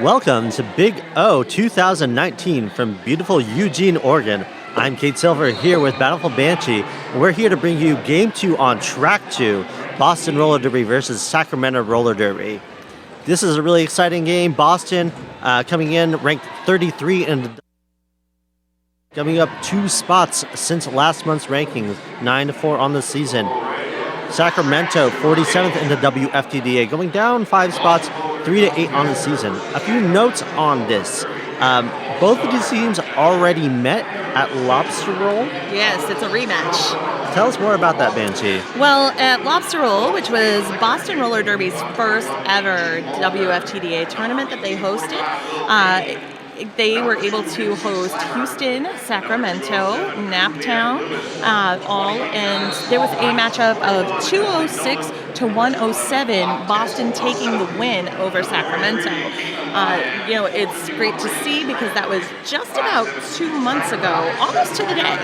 Welcome to Big O 2019 from beautiful Eugene, Oregon. I'm Kate Silver here with Battlefield Banshee, and we're here to bring you Game 2 on Track 2, Boston Roller Derby versus Sacramento Roller Derby. This is a really exciting game. Boston coming in ranked 33 and coming up 2 spots since last month's rankings, 9-4 on the season. Sacramento 47th in the WFTDA, going down 5 spots, 3-8 on the season. A few notes on this. Both of these teams already met at Lobster Roll. Yes, it's a rematch. Tell us more about that, Banshee. Well, at Lobster Roll, which was Boston Roller Derby's first ever WFTDA tournament that they hosted, they were able to host Houston, Sacramento, Naptown, and there was a matchup of 206 to 107, Boston taking the win over Sacramento. It's great to see because that was just about 2 months ago, almost to the day.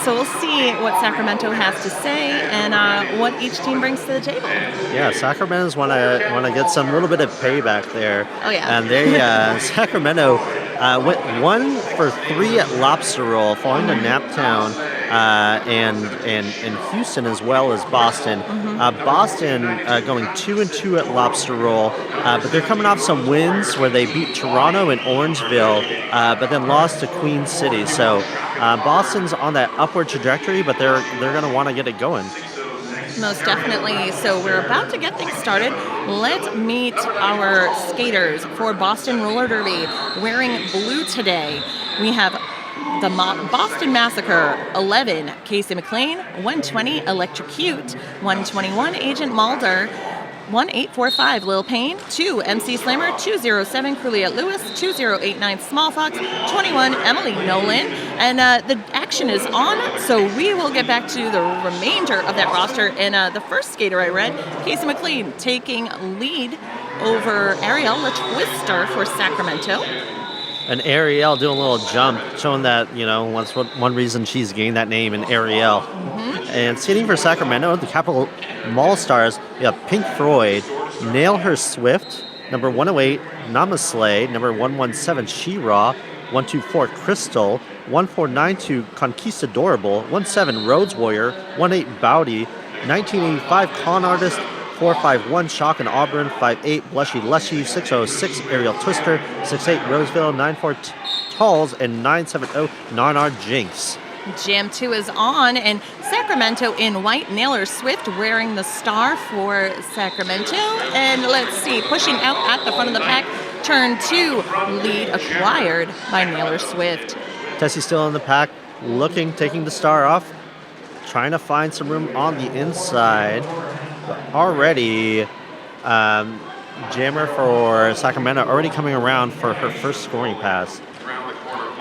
So we'll see what Sacramento has to say and what each team brings to the table. Yeah, Sacramento's want to get some little bit of payback there. Oh yeah. And they Sacramento went 1 for 3 at Lobster Roll, falling to Naptown and Houston as well as Boston. Boston going 2-2 at Lobster Roll, but they're coming off some wins where they beat Toronto and Orangeville, but then lost to Queen City. So Boston's on that upward trajectory, but they're going to want to get it going. Most definitely. So we're about to get things started. Let's meet our skaters for Boston Roller Derby wearing blue today. We have the Boston Massacre, 11, Casey McLean, 120, Electrocute, 121, Agent Mulder, 1845, Lil Payne, 2, MC Slammer, 207, Cruliette Lewis, 2089, Small Fox, 21, Emily Nolan. And the action is on, so we will get back to the remainder of that roster. And the first skater I read, Casey McLean, taking lead over Ariel, a twister for Sacramento. And Ariel doing a little jump, showing that, that's one reason she's gained that name in Ariel. And skating for Sacramento, the capital MaulStars, we have Pink Floyd, Nail Her Swift, number 108, Namaslay, number 117, She-Ra, 124, Crystal, 1492, Conquistadorable, 17, Rhodes Warrior, 18, Bowdy, 1985, Con Artist, 451, Shock and Auburn, 58, Blushy Lushy, 606, Ariel Twister, 68, Roseville, 94, Talls, and 970, Narnar Jinx. Jam 2 is on, and Sacramento in white, Naylor Swift wearing the star for Sacramento. And let's see, pushing out at the front of the pack, turn 2, lead acquired by Naylor Swift. Tessie still in the pack, taking the star off, trying to find some room on the inside. But already, Jammer for Sacramento already coming around for her first scoring pass.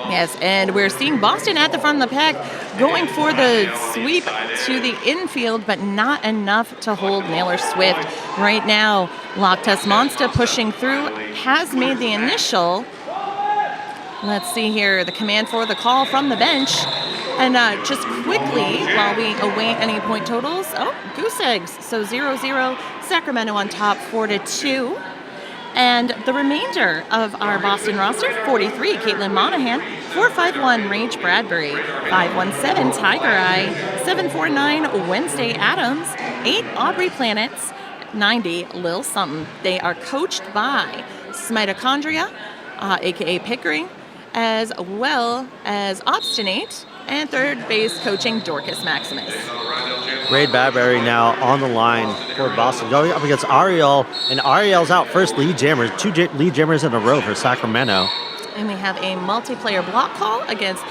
Yes, and we're seeing Boston at the front of the pack going for the sweep to the infield, but not enough to hold Naylor Swift. Right now, Loctus Monster pushing through, has made the initial. Let's see here, the command for the call from the bench. And just quickly, while we await any point totals, goose eggs. So 0-0, Sacramento on top, 4-2. And the remainder of our Boston roster, 43, Caitlin Monahan, 451, Rage Bradbury, 517, Tiger Eye, 749, Wednesday Adams, 8, Aubrey Planets, 90, Lil Something. They are coached by Smitochondria, a.k.a. Pickering, as well as Obstinate, and third base coaching Dorcas Maximus. Ray Bradbury now on the line for Boston, going up against Ariel, and Ariel's out first lead jammers, 2 lead jammers in a row for Sacramento. And we have a multiplayer block call against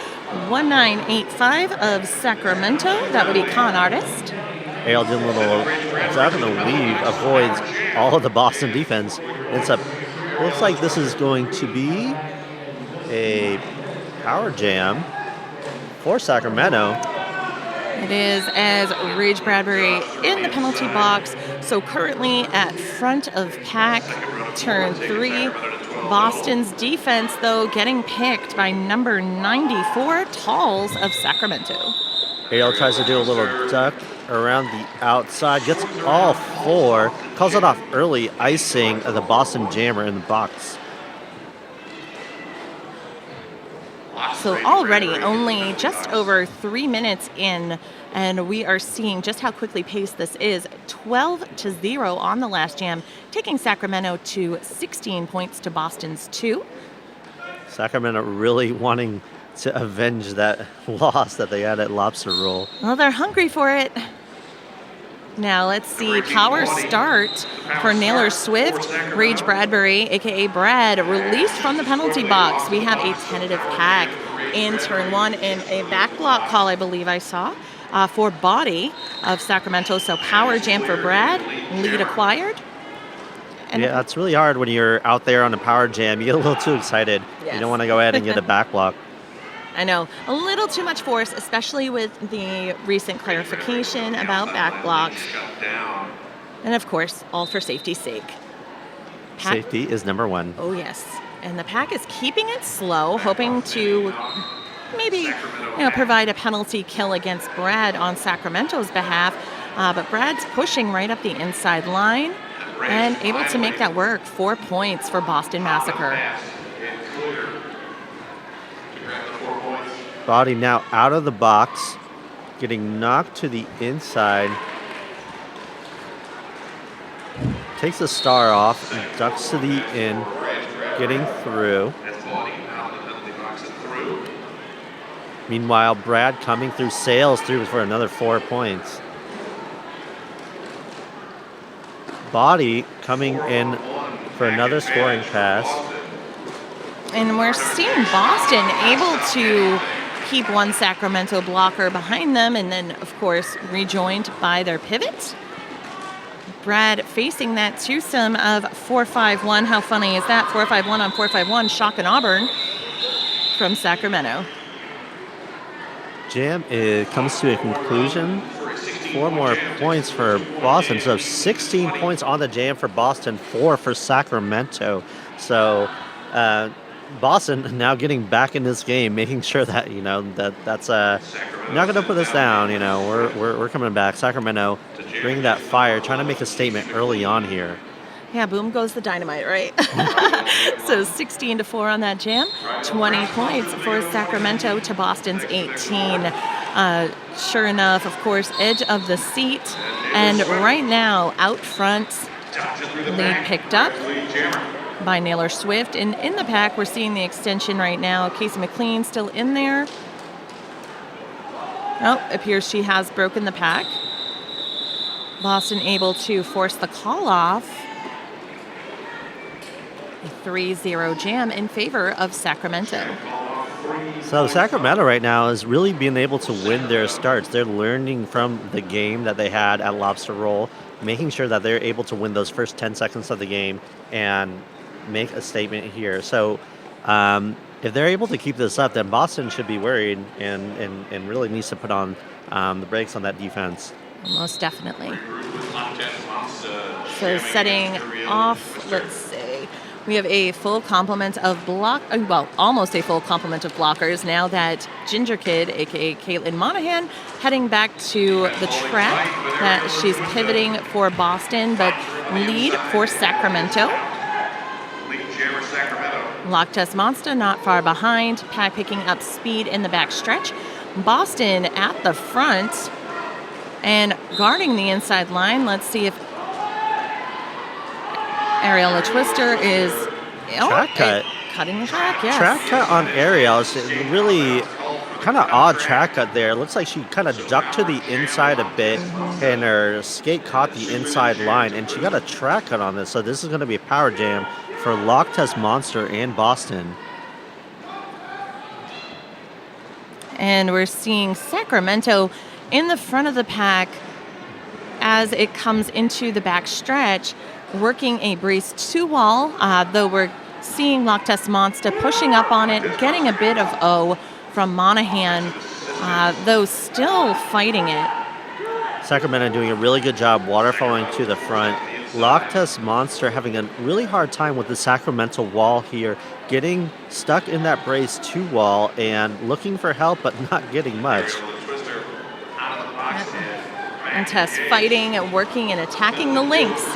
1985 of Sacramento. That would be Con Artist. Ariel doing a little driving the weave, avoids all of the Boston defense. Looks like this is going to be a power jam for Sacramento. It is, as Rage Bradbury in the penalty box. So currently at front of pack, turn 3. Boston's defense, though, getting picked by number 94, Talls of Sacramento. Ariel tries to do a little duck around the outside, gets all 4, calls it off early, icing the Boston Jammer in the box. So already only just over 3 minutes in, and we are seeing just how quickly paced this is. 12-0 on the last jam, taking Sacramento to 16 points to Boston's 2. Sacramento really wanting to avenge that loss that they had at Lobster Roll. Well, they're hungry for it. Now let's see, power start for Naylor Swift. Rage Bradbury, aka Brad, released from the penalty box. We have a tentative pack in turn 1 and a back block call, I believe I saw, for body of Sacramento. So power jam for Brad, lead acquired. And yeah, it's really hard when you're out there on a power jam. You get a little too excited. Yes. You don't want to go ahead and get a back block. I know, a little too much force, especially with the recent clarification about back blocks. And of course, all for safety's sake. Safety is number 1. Oh, yes. And the pack is keeping it slow, hoping to maybe provide a penalty kill against Brad on Sacramento's behalf. But Brad's pushing right up the inside line and able to make that work. 4 points for Boston Massacre. Body now out of the box, getting knocked to the inside. Takes the star off and ducks to the in, getting through. Meanwhile, Brad coming through, sails through for another 4 points. Body coming in for another scoring pass. And we're seeing Boston able to keep one Sacramento blocker behind them, and then, of course, rejoined by their pivot. Brad facing that twosome of 4-5-1. How funny is that? 4-5-1 on 4-5-1. Shock and Auburn from Sacramento. Jam comes to a conclusion. 4 more points for Boston. So 16 points on the jam for Boston, 4 for Sacramento. So Boston now getting back in this game, making sure that that's not going to put us down. We're coming back. Sacramento bring that fire, trying to make a statement early on here. Yeah, boom goes the dynamite, right? So 16-4 on that jam, 20 points for Sacramento to Boston's 18. Sure enough, of course, edge of the seat, and right now out front, lead picked up by Naylor Swift. And in the pack, we're seeing the extension right now. Casey McLean still in there. Oh, appears she has broken the pack. Boston able to force the call off. A 3-0 jam in favor of Sacramento. So Sacramento right now is really being able to win their starts. They're learning from the game that they had at Lobster Roll, making sure that they're able to win those first 10 seconds of the game and make a statement here. So if they're able to keep this up, then Boston should be worried and really needs to put on the brakes on that defense. Most definitely. So setting off, let's see, we have a full complement of almost a full complement of blockers now that Ginger Kid, aka Caitlin Monahan, heading back to the track. That she's pivoting for Boston, but lead for Sacramento. Loch Monster not far behind, pack picking up speed in the back stretch. Boston at the front and guarding the inside line. Let's see if Ariel Twister is track cut. Cutting the track, yes. Track cut on Ariel. It's really kind of odd track cut there. Looks like she kind of ducked to the inside a bit, and her skate caught the inside line, and she got a track cut on this. So this is going to be a power jam for Loch Monster and Boston. And we're seeing Sacramento in the front of the pack as it comes into the back stretch, working a brace 2 wall, though we're seeing Loch Monster pushing up on it, getting a bit of O from Monahan, though still fighting it. Sacramento doing a really good job waterfalling to the front. Loch Monster having a really hard time with the Sacramento wall here, getting stuck in that brace 2 wall and looking for help but not getting much. And Tess fighting and working and attacking the links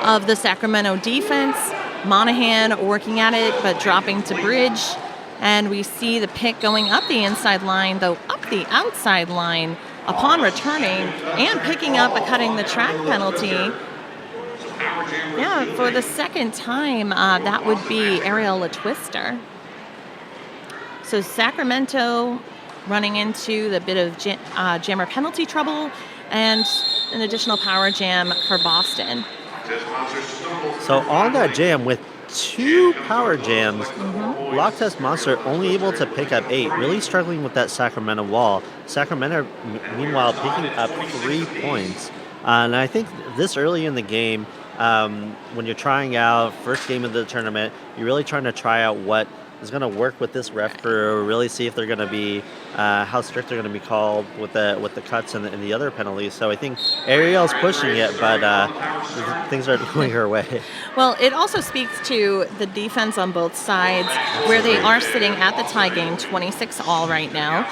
of the Sacramento defense. Monahan working at it but dropping to bridge. And we see the pick going up the inside line, though up the outside line upon returning and picking up a cutting the track penalty. Yeah, for the second time, that would be Ariel LaTwister. So Sacramento running into the bit of jammer penalty trouble and an additional power jam for Boston. So on that jam with 2 power jams, Lock Test Monster only able to pick up 8, really struggling with that Sacramento wall. Sacramento, meanwhile, picking up 3 points. And I think this early in the game, when you're trying out first game of the tournament, you're really trying to try out what is going to work with this ref crew, really see if they're going to be how strict they're going to be called with the cuts and the other penalties. So I think Ariel's pushing it, but things are going her way. Well, it also speaks to the defense on both sides, where they are sitting at the tie game, 26-all right now,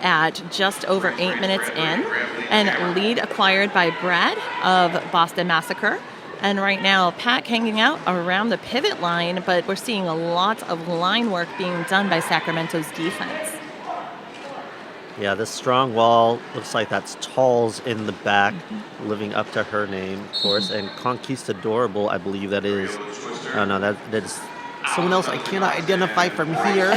at just over 8 minutes in, and lead acquired by Brad of Boston Massacre. And right now, Pack hanging out around the pivot line, but we're seeing a lot of line work being done by Sacramento's defense. Yeah, this strong wall looks like that's Tall's in the back, living up to her name, of course, and Conquistadorable, I believe that is. Oh no, that is someone else I cannot identify from here.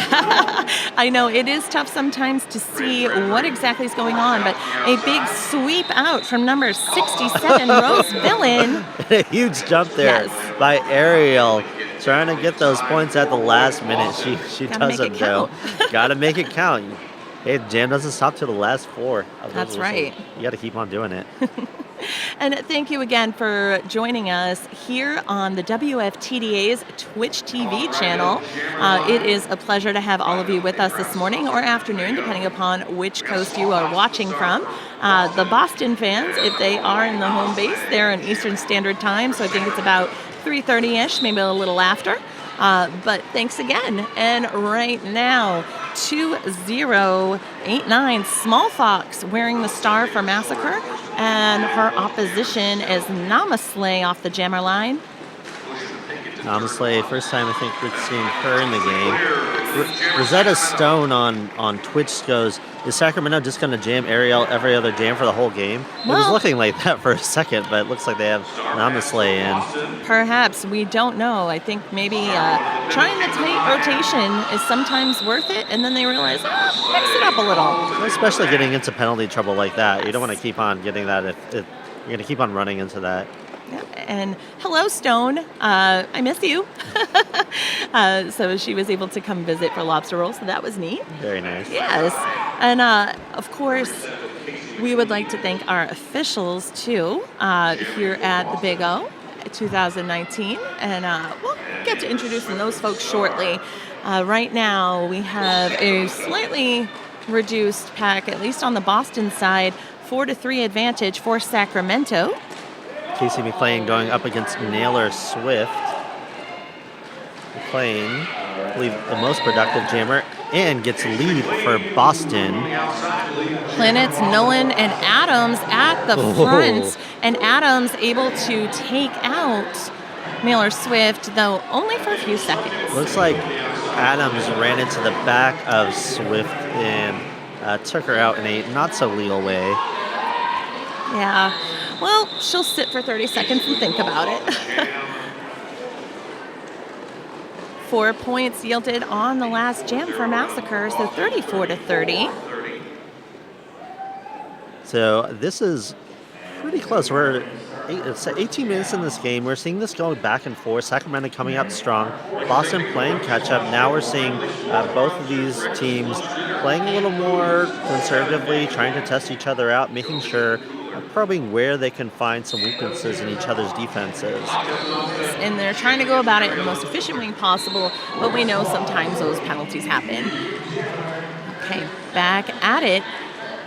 I know, it is tough sometimes to see what exactly is going on, but a big sweep out from number 67, Rose Villain. A huge jump there by Ariel, trying to get those points at the last minute. She doesn't, though. Gotta make it count. Hey, jam doesn't stop till the last 4. That's right. You got to keep on doing it. And thank you again for joining us here on the WFTDA's Twitch TV channel. It is a pleasure to have all of you with us this morning or afternoon, depending upon which coast you are watching from. The Boston fans, if they are in the home base, they're in Eastern Standard Time, so I think it's about 3:30-ish, maybe a little after. But thanks again. And right now, 2089, Small Fox wearing the star for Massacre, and her opposition is Namaslay off the jammer line. Namaslay, first time I think we're seeing her in the game. Rosetta Stone on Twitch goes, is Sacramento just going to jam Ariel every other jam for the whole game? Well, it was looking like that for a second, but it looks like they have Namaslay in. Perhaps. We don't know. I think maybe trying the tight rotation is sometimes worth it, and then they realize, mix it up a little. Especially getting into penalty trouble like that. You don't want to keep on getting that if you're going to keep on running into that. Yeah, and hello, Stone. I miss you. So she was able to come visit for lobster rolls, so that was neat. Very nice. Yes. And, of course, we would like to thank our officials, too, here at the Big O 2019. And we'll get to introducing those folks shortly. Right now, we have a slightly reduced pack, at least on the Boston side, 4-3 advantage for Sacramento. Casey McLean going up against Naylor Swift. McLean, I believe, the most productive jammer, and gets lead for Boston. Planets, Nolan, and Adams at the front. And Adams able to take out Naylor Swift, though only for a few seconds. Looks like Adams ran into the back of Swift and took her out in a not-so-legal way. Yeah. Well, she'll sit for 30 seconds and think about it. 4 points yielded on the last jam for Massacre, so 34-30. So this is pretty close. We're 18 minutes in this game. We're seeing this going back and forth. Sacramento coming up strong. Boston playing catch-up. Now we're seeing both of these teams playing a little more conservatively, trying to test each other out, making sure, probing where they can find some weaknesses in each other's defenses. And they're trying to go about it in the most efficient way possible, but we know sometimes those penalties happen. Okay, back at it.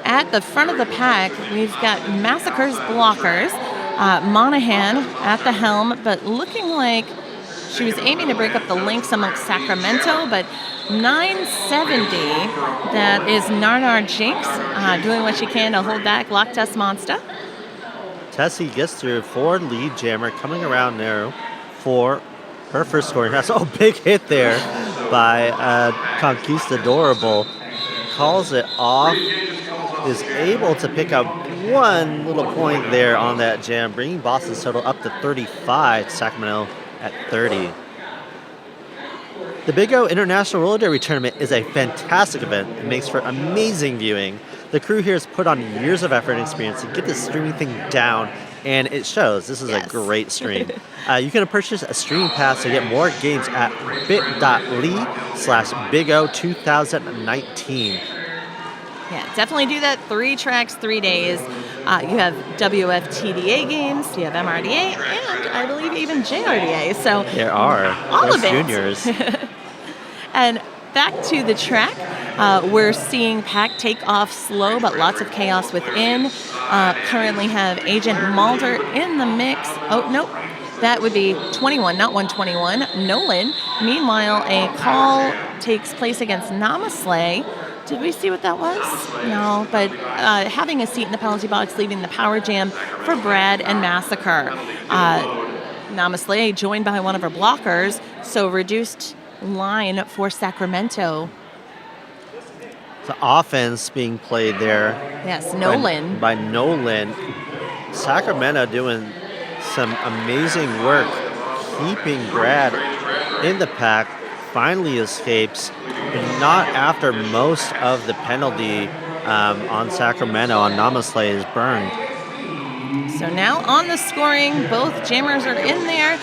At the front of the pack, we've got Massacre's blockers. Monahan at the helm, but looking like she was aiming to break up the links amongst Sacramento, but 970, that is Narnar Jinx doing what she can to hold back Lock Test Monster. Tessie gets through for lead jammer, coming around now for her first scoring pass. Oh, big hit there by Conquistadorable. Calls it off, is able to pick up one little point there on that jam, bringing Boston's total up to 35, Sacramento at 30. The Big O International Roller Derby Tournament is a fantastic event. It makes for amazing viewing. The crew here has put on years of effort and experience to get this streaming thing down, and it shows. This is a great stream. You can purchase a streaming pass to get more games at bit.ly/BigO2019. Yeah, definitely do that. 3 tracks, 3 days. You have WFTDA games, you have MRDA, and I believe even JRDA. So there are. All of it. Juniors. And back to the track, we're seeing Pack take off slow, but lots of chaos within. Currently have Agent Mulder in the mix. Oh, nope. That would be 21, not 121. Nolan. Meanwhile, a call takes place against Namaslay. Did we see what that was? No, but having a seat in the penalty box, leaving the power jam for Brad and Massacre. Namaslay joined by one of her blockers, so reduced line for Sacramento. The offense being played there. Yes, Nolan. By Nolan. Sacramento doing some amazing work, keeping Brad in the pack. Finally escapes, but not after most of the penalty on Sacramento on Namaslay is burned. So now on the scoring, both jammers are in there.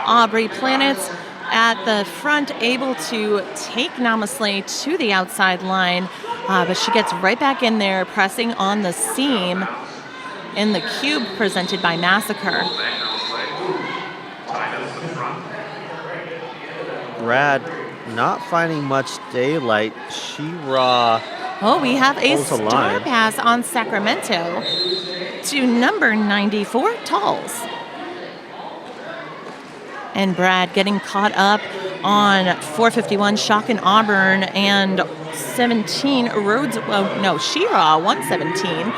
Aubrey Planets at the front, able to take Namaslay to the outside line, but she gets right back in there, pressing on the seam in the cube presented by Massacre. Brad not finding much daylight. She-Ra. Oh, we have a star pass on Sacramento to number 94, Talls. And Brad getting caught up on 451, Shock and Auburn, and 17, Rhodes, no, She-Ra, 117.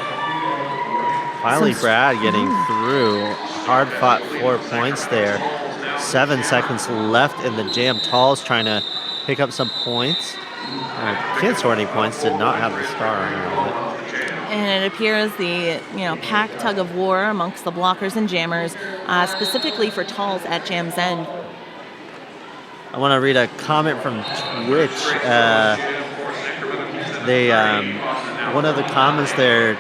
Finally, Brad getting through. Hard-fought 4 points there. 7 seconds left in the jam. Talls trying to pick up some points. Can't score any points. Did not have the star on her. And it appears the pack tug of war amongst the blockers and jammers, specifically for Talls at jam's end. I want to read a comment from Twitch. One of the comments there,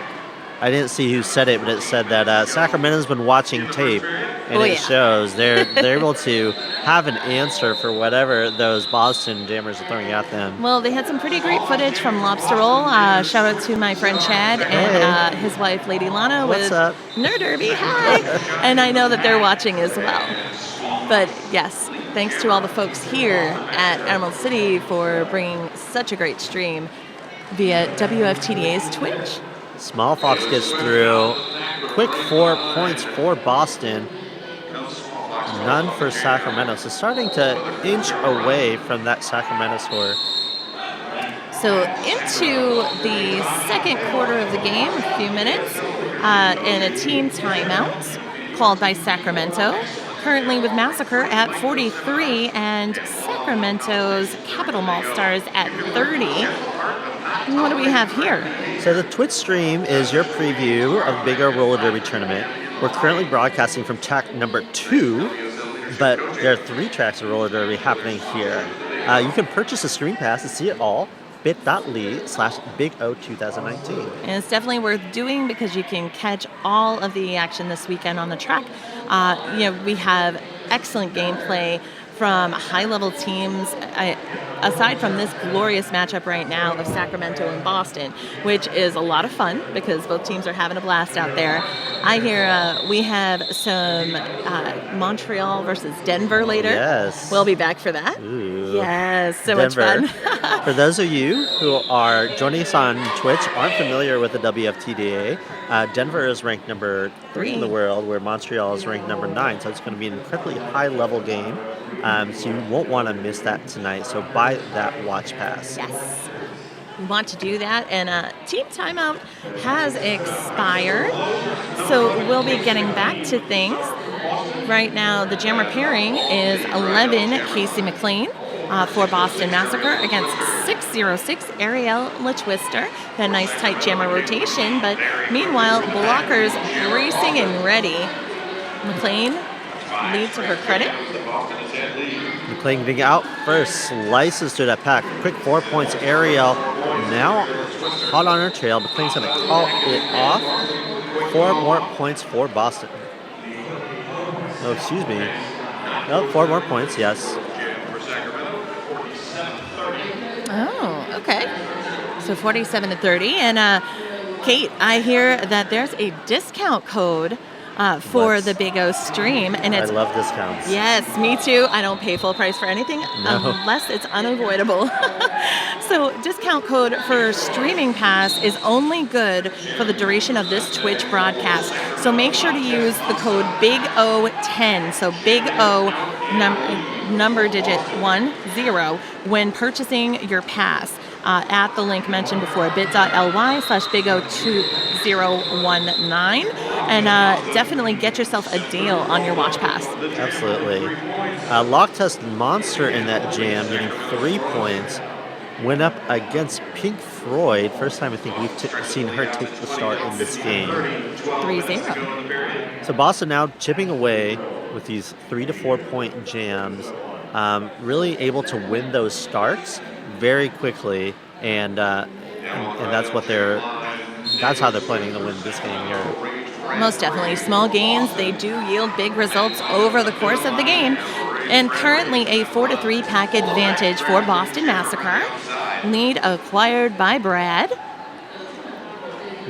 I didn't see who said it, but it said that Sacramento's been watching tape, and it shows. They're able to have an answer for whatever those Boston jammers are throwing at them. Well, they had some pretty great footage from Lobster Roll. Shout out to my friend Chad and his wife, Lady Lana, with Nerd Derby. Hi! And I know that they're watching as well. But yes, thanks to all the folks here at Emerald City for bringing such a great stream via WFTDA's Twitch. Small Fox gets through. Quick 4 points for Boston. None for Sacramento. So starting to inch away from that Sacramento score. So into the second quarter of the game, a few minutes, in a team timeout called by Sacramento. Currently with Massacre at 43 and Sacramento's Capital MaulStars at 30. And what do we have here? So the Twitch stream is your preview of Big O Roller Derby Tournament. We're currently broadcasting from track number 2, but there are 3 tracks of roller derby happening here. You can purchase a stream pass to see it all, bit.ly/BigO2019. And it's definitely worth doing because you can catch all of the action this weekend on the track. We have excellent gameplay from high-level teams, aside from this glorious matchup right now of Sacramento and Boston, which is a lot of fun because both teams are having a blast out there. I hear we have some Montreal versus Denver later. Yes. We'll be back for that. Ooh. Yes, so Denver. much fun. For those of you who are joining us on Twitch, aren't familiar with the WFTDA, Denver is ranked number 3 in the world, where Montreal is ranked number 9. So it's going to be an incredibly high-level game. So you won't want to miss that tonight. So buy that watch pass. Yes. We want to do that. And team timeout has expired. So we'll be getting back to things. Right now, the jammer pairing is 11, Casey McLean, for Boston Massacre against 606 Ariel LaTwister. That nice tight jammer rotation, but meanwhile, blockers bracing and ready. McLean lead to her credit. McLean getting out first, slices through that pack. Quick 4 points. Ariel now hot on her trail. McLean's going to call it off. 4 more points for Boston. Oh, excuse me. No, 4 more points, yes. Oh, okay. So 47-30. And Kate, I hear that there's a discount code for the Big O stream, and it's, I love discounts. Yes, me too. I don't pay full price for anything unless it's unavoidable. So discount code for Streaming Pass is only good for the duration of this Twitch broadcast. So make sure to use the code Big O10. So Big O number digit 10 when purchasing your pass. At the link mentioned before, bit.ly/BigO2019, and definitely get yourself a deal on your watch pass. Absolutely. Lock Test Monster in that jam, getting 3 points. Went up against Pink Floyd. First time I think we've seen her take the start in this game. 3-0. So Boston now chipping away with these 3 to 4 point jams, really able to win those starts very quickly, and that's how they're planning to win this game here. Most definitely. Small gains, they do yield big results over the course of the game. And currently a 4-3 pack advantage for Boston Massacre. Lead acquired by Brad.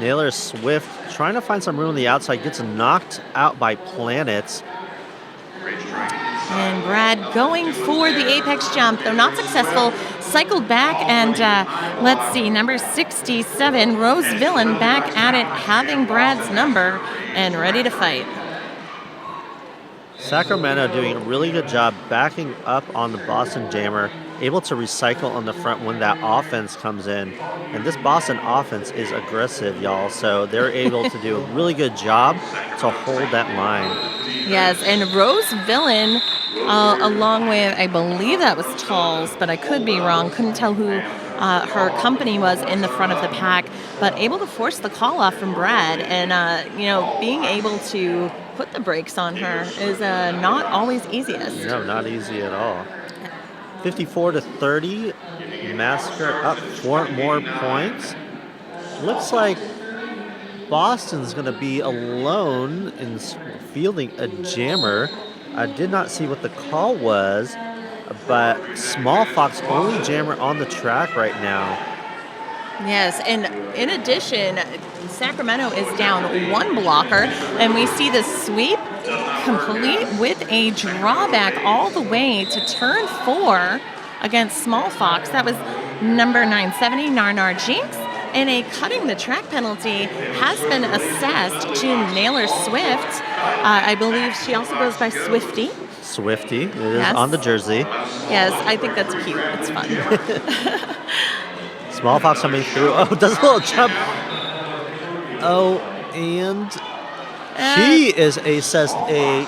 Naylor Swift trying to find some room on the outside, gets knocked out by Planets. And Brad going for the apex jump, though not successful. Cycled back, and let's see, number 67, Rose Villain, back at it, having Brad's number and ready to fight. Sacramento doing a really good job backing up on the Boston Jammer, able to recycle on the front when that offense comes in. And this Boston offense is aggressive, y'all, so they're able to do a really good job to hold that line. Yes, and Rose Villain, along with, I believe that was Talls, but I could be wrong, couldn't tell who her company was in the front of the pack, but able to force the call off from Brad, and being able to put the brakes on her is not always easiest. No, not easy at all. 54-30, Massacre up 4 more points. Looks like Boston's going to be alone in fielding a jammer. I did not see what the call was, but Small Fox only jammer on the track right now. Yes, and in addition, Sacramento is down 1 blocker, and we see the sweep complete with a drawback all the way to turn 4 against Small Fox. That was number 970, Narnar Jinx, and a cutting the track penalty has been assessed to Naylor Swift. I believe she also goes by Swifty. Swifty, it is on the jersey. Yes, I think that's cute. It's fun. Small Fox coming through. Oh, does a little jump. Oh, and she is assessed a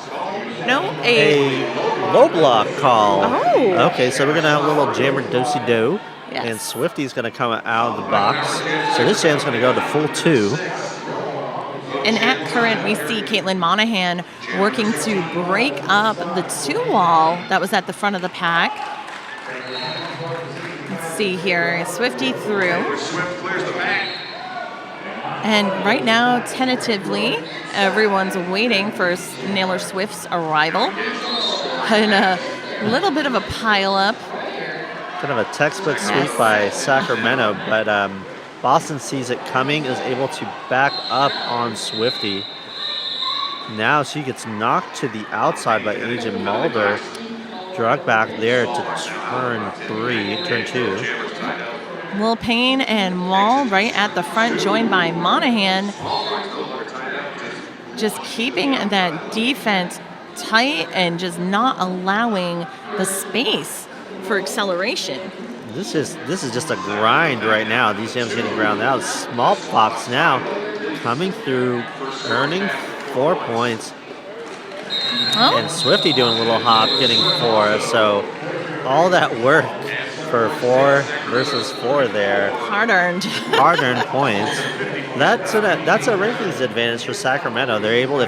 low block call. Oh. Okay, so we're going to have a little jammer do-si-do. Yes. And Swifty's going to come out of the box. So this jam's going to go to full 2. And at current, we see Caitlin Monahan working to break up the 2-wall that was at the front of the pack. Let's see here. Swifty through. And right now, tentatively, everyone's waiting for Naylor Swift's arrival. And a little bit of a pile-up. Kind of a textbook sweep by Sacramento, but Boston sees it coming, is able to back up on Swifty. Now she gets knocked to the outside by Agent Mulder. Drug back there to turn 2. Will Payne and Maul right at the front, joined by Monahan. Just keeping that defense tight and just not allowing the space for acceleration. This is just a grind right now. These jams getting ground out. Small Fox now coming through, earning 4 points. Oh. And Swifty doing a little hop, getting 4. So all that work for 4 versus 4 there. Hard-earned. Hard-earned points. That's a rankings advantage for Sacramento. If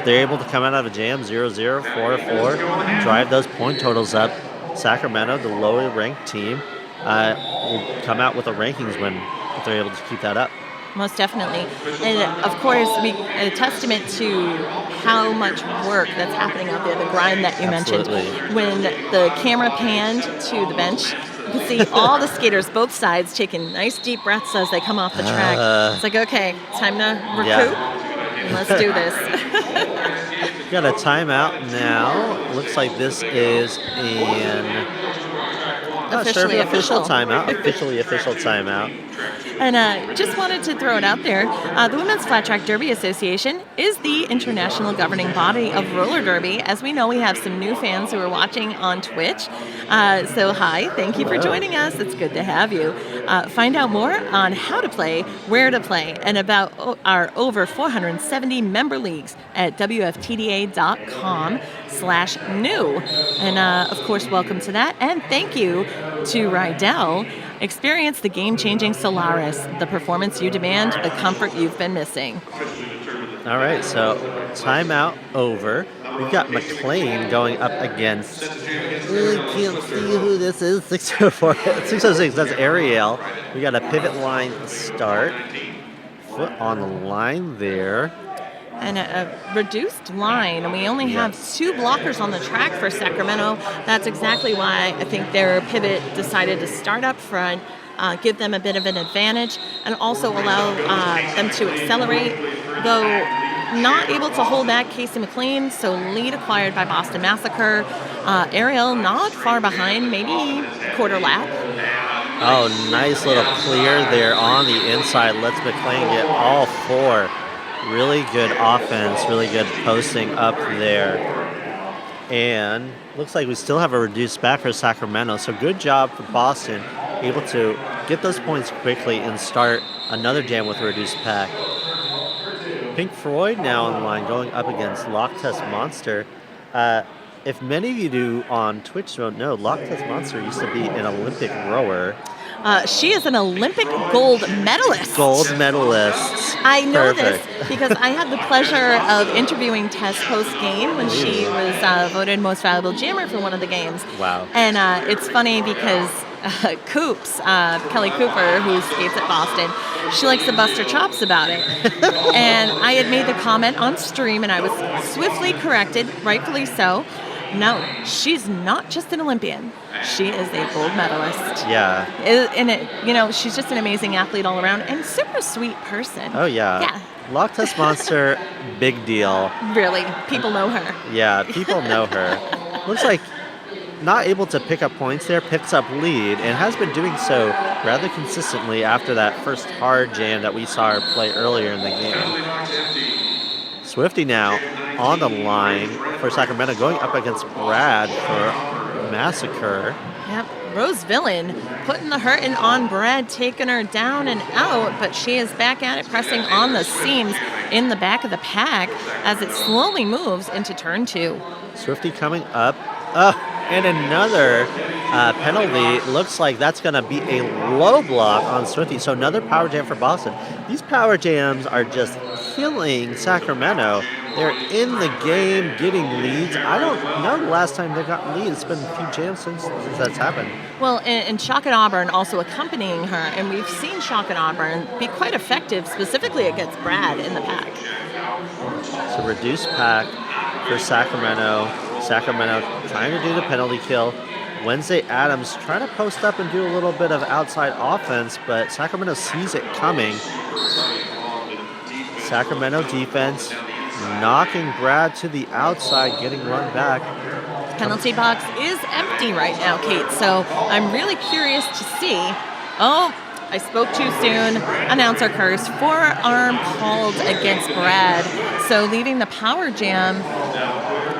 they're able to come out of a jam 0-0, 4-4, drive those point totals up, Sacramento, the lower ranked team, will come out with a rankings win if they're able to keep that up. Most definitely. And of course, a testament to how much work that's happening out there, the grind that you mentioned. When the camera panned to the bench, you could see all the skaters, both sides, taking nice deep breaths as they come off the track. It's like, okay, time to recoup. And let's do this. Got a timeout now. Looks like this is an officially official timeout. Officially official timeout. And just wanted to throw it out there. The Women's Flat Track Derby Association is the international governing body of roller derby. As we know, we have some new fans who are watching on Twitch. So hi, thank you for joining us. It's good to have you. Find out more on how to play, where to play, and about our over 470 member leagues at WFTDA.com/new. And of course, welcome to that. And thank you to Rydell. Experience the game-changing Solaris, the performance you demand, the comfort you've been missing. All right, so timeout over. We've got McLean going up against, I can't see who this is, 606, that's Ariel. We got a pivot line start. Foot on the line there. And a reduced line, and we only have 2 blockers on the track for Sacramento. That's exactly why I think their pivot decided to start up front, give them a bit of an advantage, and also allow them to accelerate, though not able to hold back Casey McLean, so lead acquired by Boston Massacre. Ariel not far behind, maybe quarter lap. Oh, nice little clear there on the inside. Lets McLean get all 4. Really good offense, really good posting up there. And looks like we still have a reduced back for Sacramento. So good job for Boston, able to get those points quickly and start another jam with a reduced pack. Pink Floyd now on the line going up against Loch Test Monster. If many of you do on Twitch don't know, Loch Test Monster used to be an Olympic rower. She is an Olympic gold medalist. Gold medalist. I know this because I had the pleasure of interviewing Tess post-game when she was voted Most Valuable Jammer for one of the games. Wow. And it's funny because Coops, Kelly Cooper, who skates at Boston, she likes to bust her chops about it. And I had made the comment on stream, and I was swiftly corrected, rightfully so. No, she's not just an Olympian. She is a gold medalist. Yeah. And she's just an amazing athlete all around and super sweet person. Oh, yeah. Yeah. Loch Test Monster, big deal. Really, people know her. Yeah, people know her. Looks like not able to pick up points there, picks up lead, and has been doing so rather consistently after that first hard jam that we saw her play earlier in the game. Swifty now on the line for Sacramento, going up against Brad for Massacre. Yep, Rose Villain putting the hurting on Brad, taking her down and out, but she is back at it, pressing on the seams in the back of the pack as it slowly moves into turn 2. Swifty coming up. And another penalty. Looks like that's going to be a low block on Swifty. So another power jam for Boston. These power jams are just killing Sacramento. They're in the game getting leads. I don't know the last time they got leads. It's been a few jams since that's happened. Well, and Shock and Auburn also accompanying her. And we've seen Shock and Auburn be quite effective, specifically against Brad in the pack. So reduced pack for Sacramento. Sacramento trying to do the penalty kill. Wednesday Adams trying to post up and do a little bit of outside offense, but Sacramento sees it coming. Sacramento defense knocking Brad to the outside, getting run back. Penalty box is empty right now, Kate, so I'm really curious to see. Oh, I spoke too soon. Announcer curse. Forearm called against Brad, so leaving the power jam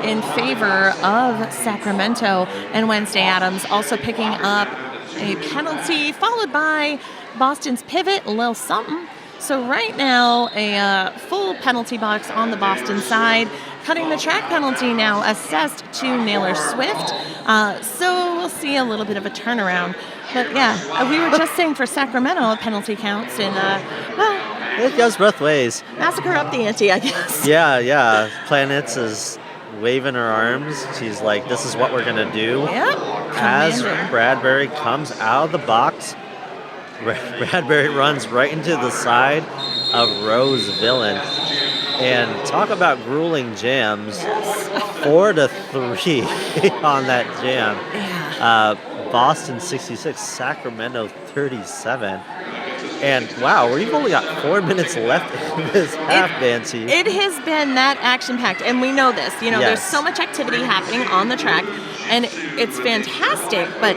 in favor of Sacramento, and Wednesday Adams also picking up a penalty, followed by Boston's pivot, a little something, So right now, a full penalty box on the Boston side. Cutting the track penalty now assessed to Naylor Swift. So we'll see a little bit of a turnaround. But yeah, we were just saying for Sacramento penalty counts, and well, It goes both ways. Massacre up the ante, I guess. Yeah. Planets is waving her arms. She's like, this is what we're going to do. Yep. As Commanding. Bradbury comes out of the box, Bradbury runs right into the side of Rose Villain. And talk about grueling jams. 4-3 on that jam. Yeah. Boston 66, Sacramento 37. And wow, we've only got 4 minutes left in this half, Nancy. It has been that action-packed, and we know this. You know, Yes. there's so much activity happening on the track, and it's fantastic, but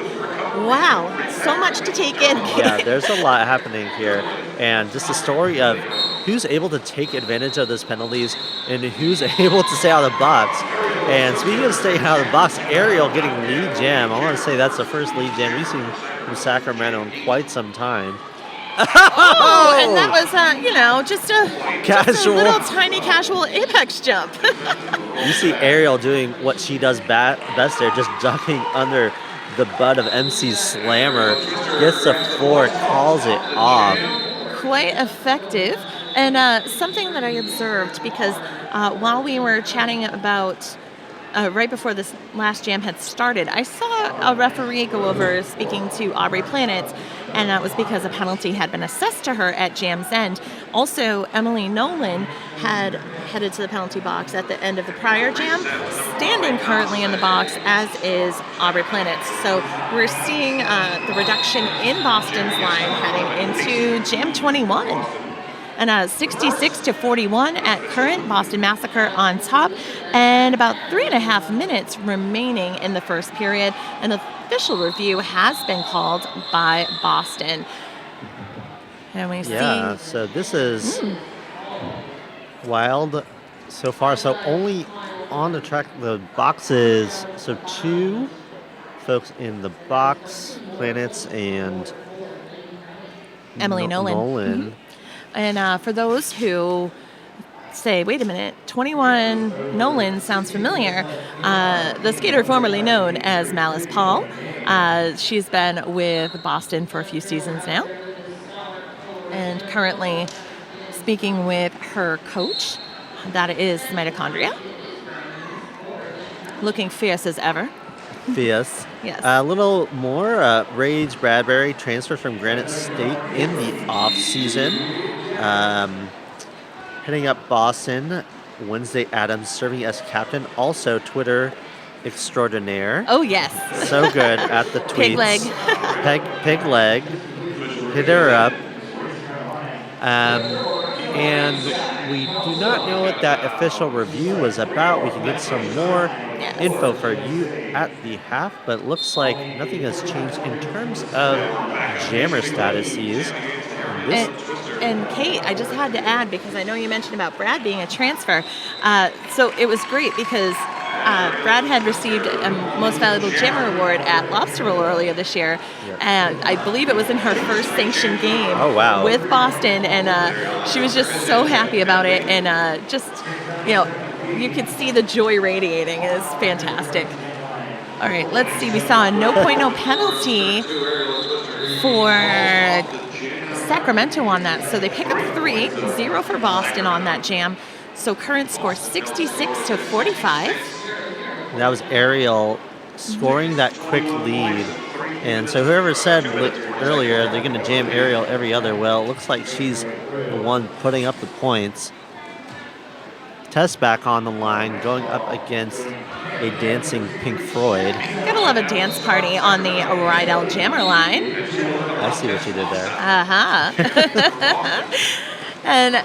wow, so much to take in. Yeah, there's a lot happening here. And just the story of who's able to take advantage of those penalties and who's able to stay out of the box. And speaking of staying out of the box, Ariel getting lead jam. I want to say that's the first lead jam we've seen from Sacramento in quite some time. Oh, and that was, just a Casual. little tiny casual apex jump. You see Ariel doing what she does best there, just ducking under the butt of MC Slammer, gets the 4, calls it off. Quite effective. And something that I observed, because while we were chatting about right before this last jam had started, I saw a referee go over speaking to Aubrey Planet, and that was because a penalty had been assessed to her at jam's end. Also, Emily Nolan had headed to the penalty box at the end of the prior jam, standing currently in the box, as is Aubrey Planet. So we're seeing the reduction in Boston's line heading into jam 21. And 66-41 at current, Boston Massacre on top, and about 3.5 minutes remaining in the first period. An official review has been called by Boston. And we Yeah, see. so this is wild so far. So only on the track, the boxes, so 2 folks in the box, Planets and Emily Nolan. Nolan. And for those who say, wait a minute, 21 Nolan sounds familiar, the skater formerly known as Malice Paul. She's been with Boston for a few seasons now, and currently speaking with her coach, that is Mitochondria. Looking fierce as ever. Fierce. Yes. A little more, Rage Bradbury transferred from Granite State in the off season. Heading up Boston, Wednesday Adams serving as captain. Also Twitter extraordinaire. Oh, yes. So good at the tweets. Pig leg. Pig leg. Hit her up. And we do not know what that official review was about. We can get some more info for you at the half, but it looks like nothing has changed in terms of jammer statuses. And Kate, I just had to add, because I know you mentioned about Brad being a transfer. So it was great because Brad had received a Most Valuable Jammer award at Lobster Roll earlier this year. Yep. And I believe it was in her first sanctioned game with Boston. And she was just so happy about it. And you could see the joy radiating. It was fantastic. All right, let's see. We saw a no penalty for Sacramento on that. So they pick up 3, 0 for Boston on that jam. So current score 66-45. That was Ariel scoring that quick lead. And so whoever said earlier they're going to jam Ariel every other, well, it looks like she's the one putting up the points. Tess back on the line, going up against a dancing Pink Floyd. Gotta love a dance party on the Rydell Jammer line. I see what you did there. And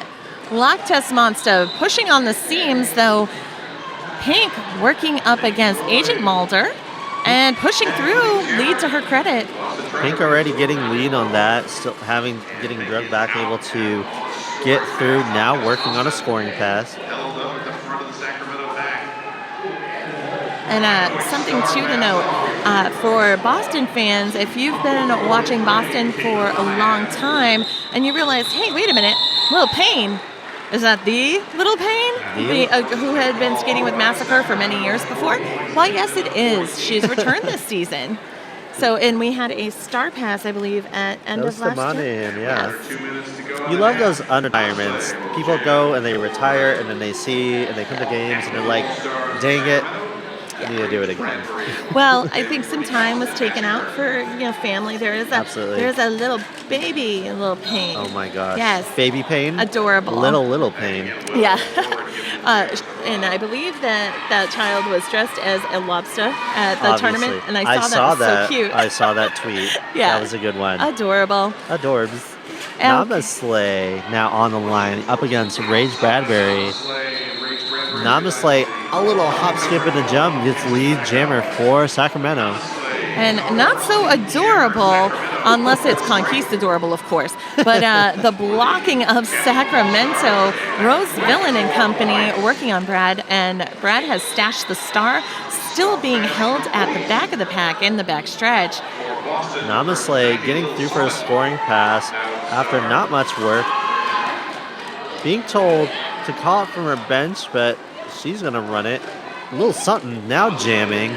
Lock Test Monster pushing on the seams, though. Pink working up against Agent Mulder and pushing through, lead to her credit. Pink already getting lead on that, still getting drugged back, able to get through, now working on a scoring pass. And something too to note, For Boston fans, if you've been watching Boston for a long time and you realize, hey, wait a minute, Lil Payne, is that the Little Payne who had been skating with Massacre for many years before? Well, yes, it is. She's returned this season. So, and we had a Star Pass, I believe, at end of last year. Yeah. Yes. You love those unretirements. People go and they retire, and then they see and they come to games, and they're like, "Dang it, I need to do it again." Well, I think some time was taken out for family. Absolutely. There's a little baby, Little Payne. Oh my gosh. Yes. Baby Pain. Adorable. Little Pain. Yeah. And I believe that child was dressed as a lobster at the tournament, and I saw that. So cute. I saw that tweet. Yeah. That was a good one. Adorable. Adorbs. Namaste now on the line up against Rage Bradbury. Namaste, a little hop, skip, and a jump gets lead jammer for Sacramento. And not so adorable, unless it's conquistadorable, of course. But the blocking of Sacramento, Rose Villain and company working on Brad, and Brad has stashed the star, still being held at the back of the pack in the back stretch. Namaste getting through for a scoring pass after not much work. Being told to call it from her bench, but she's going to run it. A little something now jamming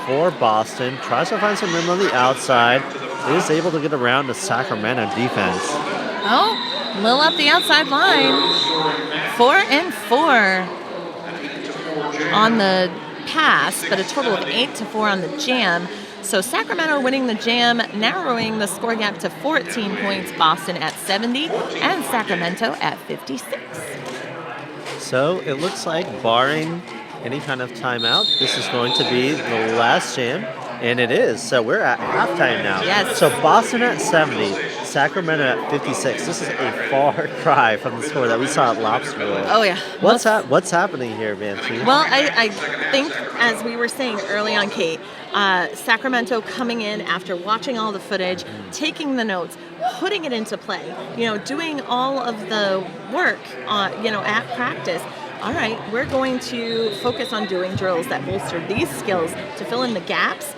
for Boston. Tries to find some room on the outside. Is able to get around the Sacramento defense. Oh, Lil up the outside line. 4-4 on the pass, but a total of 8-4 on the jam. So Sacramento winning the jam, narrowing the score gap to 14 points. Boston at 70 and Sacramento at 56. So it looks like, barring any kind of timeout, this is going to be the last jam, and it is. So we're at halftime now. Yes. So Boston at 70, Sacramento at 56. This is a far cry from the score that we saw at Lobster Roll. Oh, yeah. What's happening here, Banshee? Well, I think, as we were saying early on, Kate, Sacramento coming in after watching all the footage, taking the notes, putting it into play, doing all of the work, at practice. All right, we're going to focus on doing drills that bolster these skills to fill in the gaps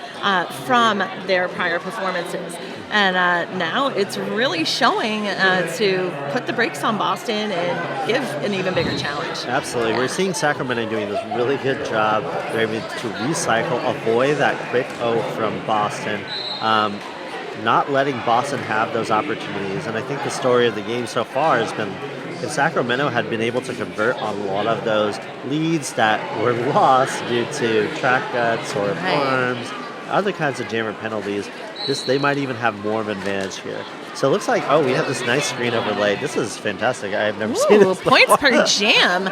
from their prior performances. And now it's really showing to put the brakes on Boston and give an even bigger challenge. Absolutely. We're seeing Sacramento doing this really good job. They're able to recycle, avoid that quick O from Boston, not letting Boston have those opportunities. And I think the story of the game so far has been, if Sacramento had been able to convert on a lot of those leads that were lost due to track cuts or arms, other kinds of jammer penalties, they might even have more of an advantage here. So it looks like, we have this nice screen overlay. This is fantastic. I have never seen this before. Points per jam.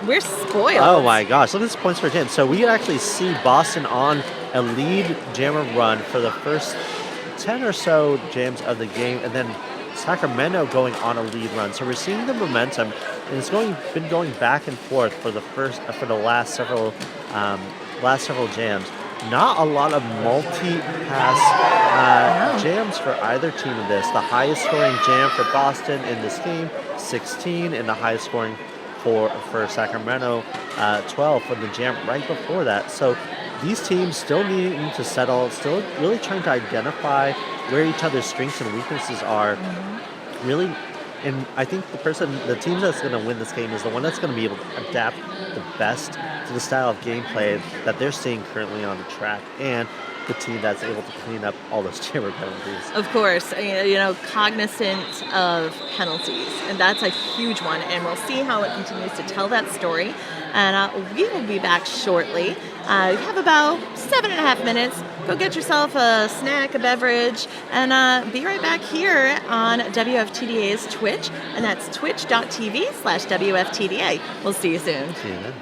We're spoiled. Oh my gosh, look at this points per jam. So we actually see Boston on a lead jammer run for the first 10 or so jams of the game, and then Sacramento going on a lead run. So we're seeing the momentum, and it's been going back and forth for the last several jams. Not a lot of multi-pass jams for either team in this. The highest scoring jam for Boston in this game, 16, and the highest scoring for Sacramento, 12 for the jam right before that. So these teams still needing to settle, still really trying to identify where each other's strengths and weaknesses are. Really, and I think the team that's going to win this game is the one that's going to be able to adapt the best to the style of gameplay that they're seeing currently on the track, and the team that's able to clean up all those jammer penalties. Of course, cognizant of penalties, and that's a huge one, and we'll see how it continues to tell that story. And we will be back shortly. You have about 7.5 minutes. Go get yourself a snack, a beverage, and be right back here on WFTDA's Twitch, and that's twitch.tv/WFTDA. We'll see you soon. See you then.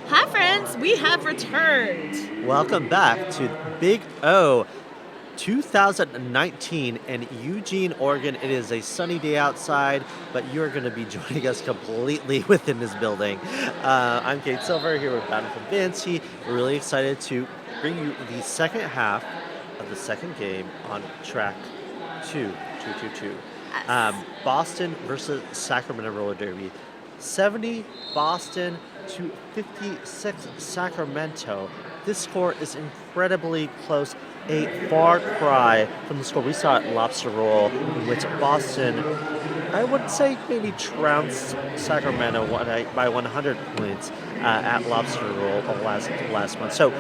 Hi, friends. We have returned. Welcome back to Big O 2019 in Eugene, Oregon. It is a sunny day outside, but you're going to be joining us completely within this building. I'm Kate Silver here with Battlefield Banshee. We're really excited to bring you the second half of the second game on track 2. Boston versus Sacramento Roller Derby. 70 Boston to 56 Sacramento. This score is incredibly close, a far cry from the score we saw at Lobster Roll, in which Boston, I would say, maybe trounced Sacramento by 100 points at Lobster Roll last month. So,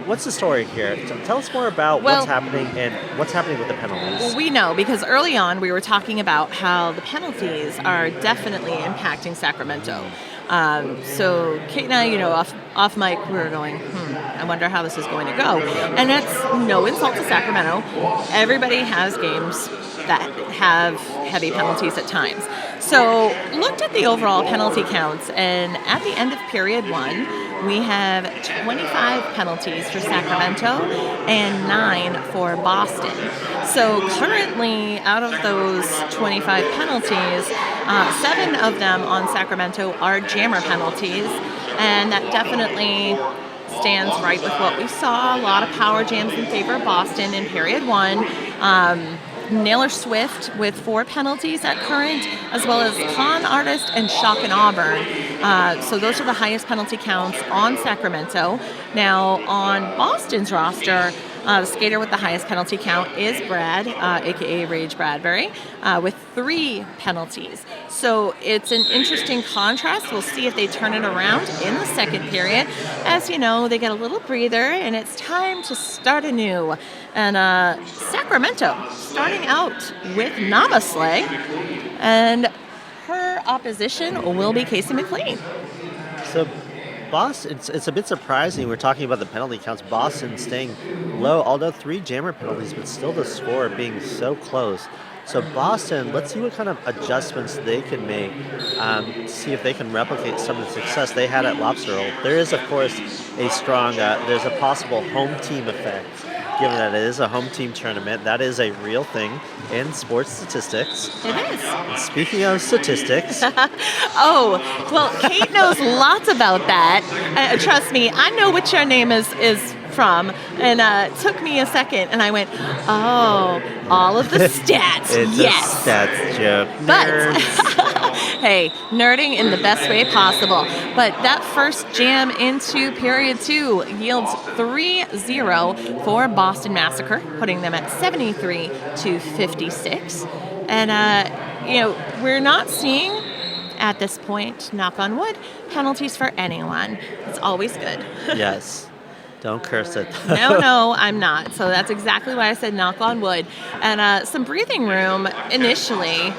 what's the story here? Tell us more about what's happening and what's happening with the penalties. Well, we know because early on we were talking about how the penalties are definitely impacting Sacramento. So Kate and I, off mic, we were going, I wonder how this is going to go. And that's no insult to Sacramento. Everybody has games that have heavy penalties at times. So looked at the overall penalty counts, and at the end of period 1, we have 25 penalties for Sacramento and 9 for Boston. So currently, out of those 25 penalties, 7 of them on Sacramento are jammer penalties, and that definitely stands right with what we saw. A lot of power jams in favor of Boston in period 1. Naylor Swift with 4 penalties at current, as well as Con Artist and Shock and Auburn. So those are the highest penalty counts on Sacramento. Now, on Boston's roster, the skater with the highest penalty count is Brad, a.k.a. Rage Bradbury, with 3 penalties. So it's an interesting contrast. We'll see if they turn it around in the second period. As you know, they get a little breather, and it's time to start anew. And Sacramento starting out with Namaslay, and her opposition will be Casey McLean. So Boston, it's a bit surprising. We're talking about the penalty counts. Boston staying low, although 3 jammer penalties, but still the score being so close. So Boston, let's see what kind of adjustments they can make, see if they can replicate some of the success they had at Lobster Roll. There is, of course, a strong, there's a possible home team effect, given that it is a home team tournament. That is a real thing in sports statistics. It is. And speaking of statistics. Oh, well, Kate knows lots about that. Trust me, I know what your name is from, and it took me a second, and I went, oh, all of the stats. It's yes. a stats joke. But hey, nerding in the best way possible. But that first jam into period 2 yields 3-0 for Boston Massacre, putting them at 73 to 56. And we're not seeing at this point, knock on wood, penalties for anyone. It's always good. Yes. Don't curse it. No, I'm not. So that's exactly why I said knock on wood. And some breathing room initially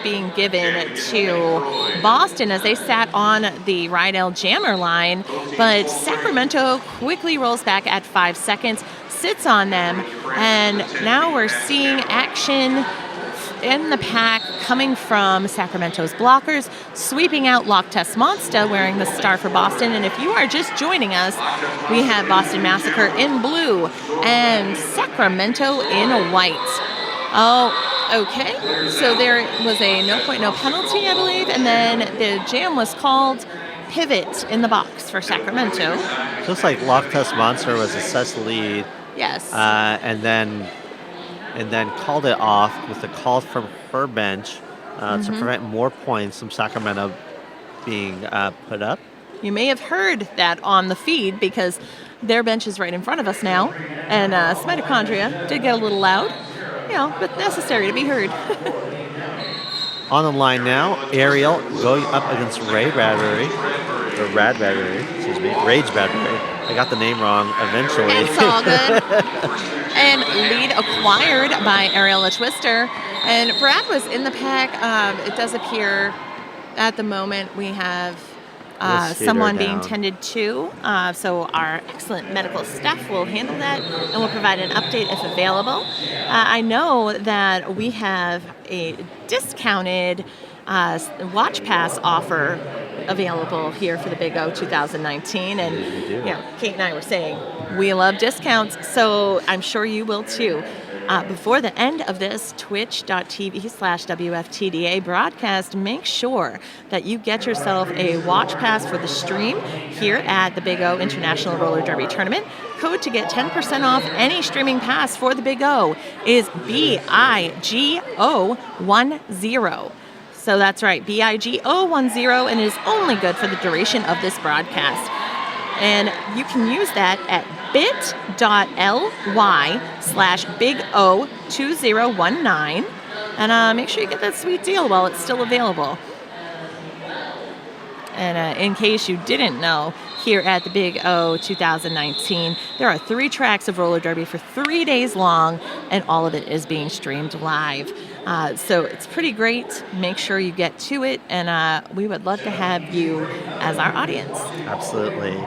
being given to Boston as they sat on the Rydell jammer line. But Sacramento quickly rolls back at 5 seconds, sits on them, and now we're seeing action in the pack coming from Sacramento's blockers, sweeping out Loch Ness Monster wearing the star for Boston. And if you are just joining us, we have Boston Massacre in blue and Sacramento in white. Oh, okay. So there was a no penalty, I believe, and then the jam was called pivot in the box for Sacramento. Just like Loch Ness Monster was assessed lead. Yes. And then called it off with a call from her bench to prevent more points from Sacramento being put up. You may have heard that on the feed because their bench is right in front of us now. And some mitochondria did get a little loud, but necessary to be heard. On the line now, Ariel going up against Rage Bradbury. I got the name wrong eventually. It's all good. And lead acquired by Ariel Twister. And Brad was in the pack. It does appear at the moment we have someone being tended to. So our excellent medical staff will handle that and will provide an update if available. I know that we have a discounted watch pass offer available here for the Big O 2019, and Kate and I were saying we love discounts, so I'm sure you will too. Before the end of this twitch.tv/WFTDA broadcast, make sure that you get yourself a watch pass for the stream here at the Big O International Roller Derby Tournament. Code to get 10% off any streaming pass for the Big O is BIGO10. So that's right, BIG010, and it is only good for the duration of this broadcast. And you can use that at bit.ly/BigO2019. And make sure you get that sweet deal while it's still available. And in case you didn't know, here at the Big O 2019, there are 3 tracks of roller derby for 3 days long, and all of it is being streamed live. So it's pretty great. Make sure you get to it, and we would love to have you as our audience. Absolutely.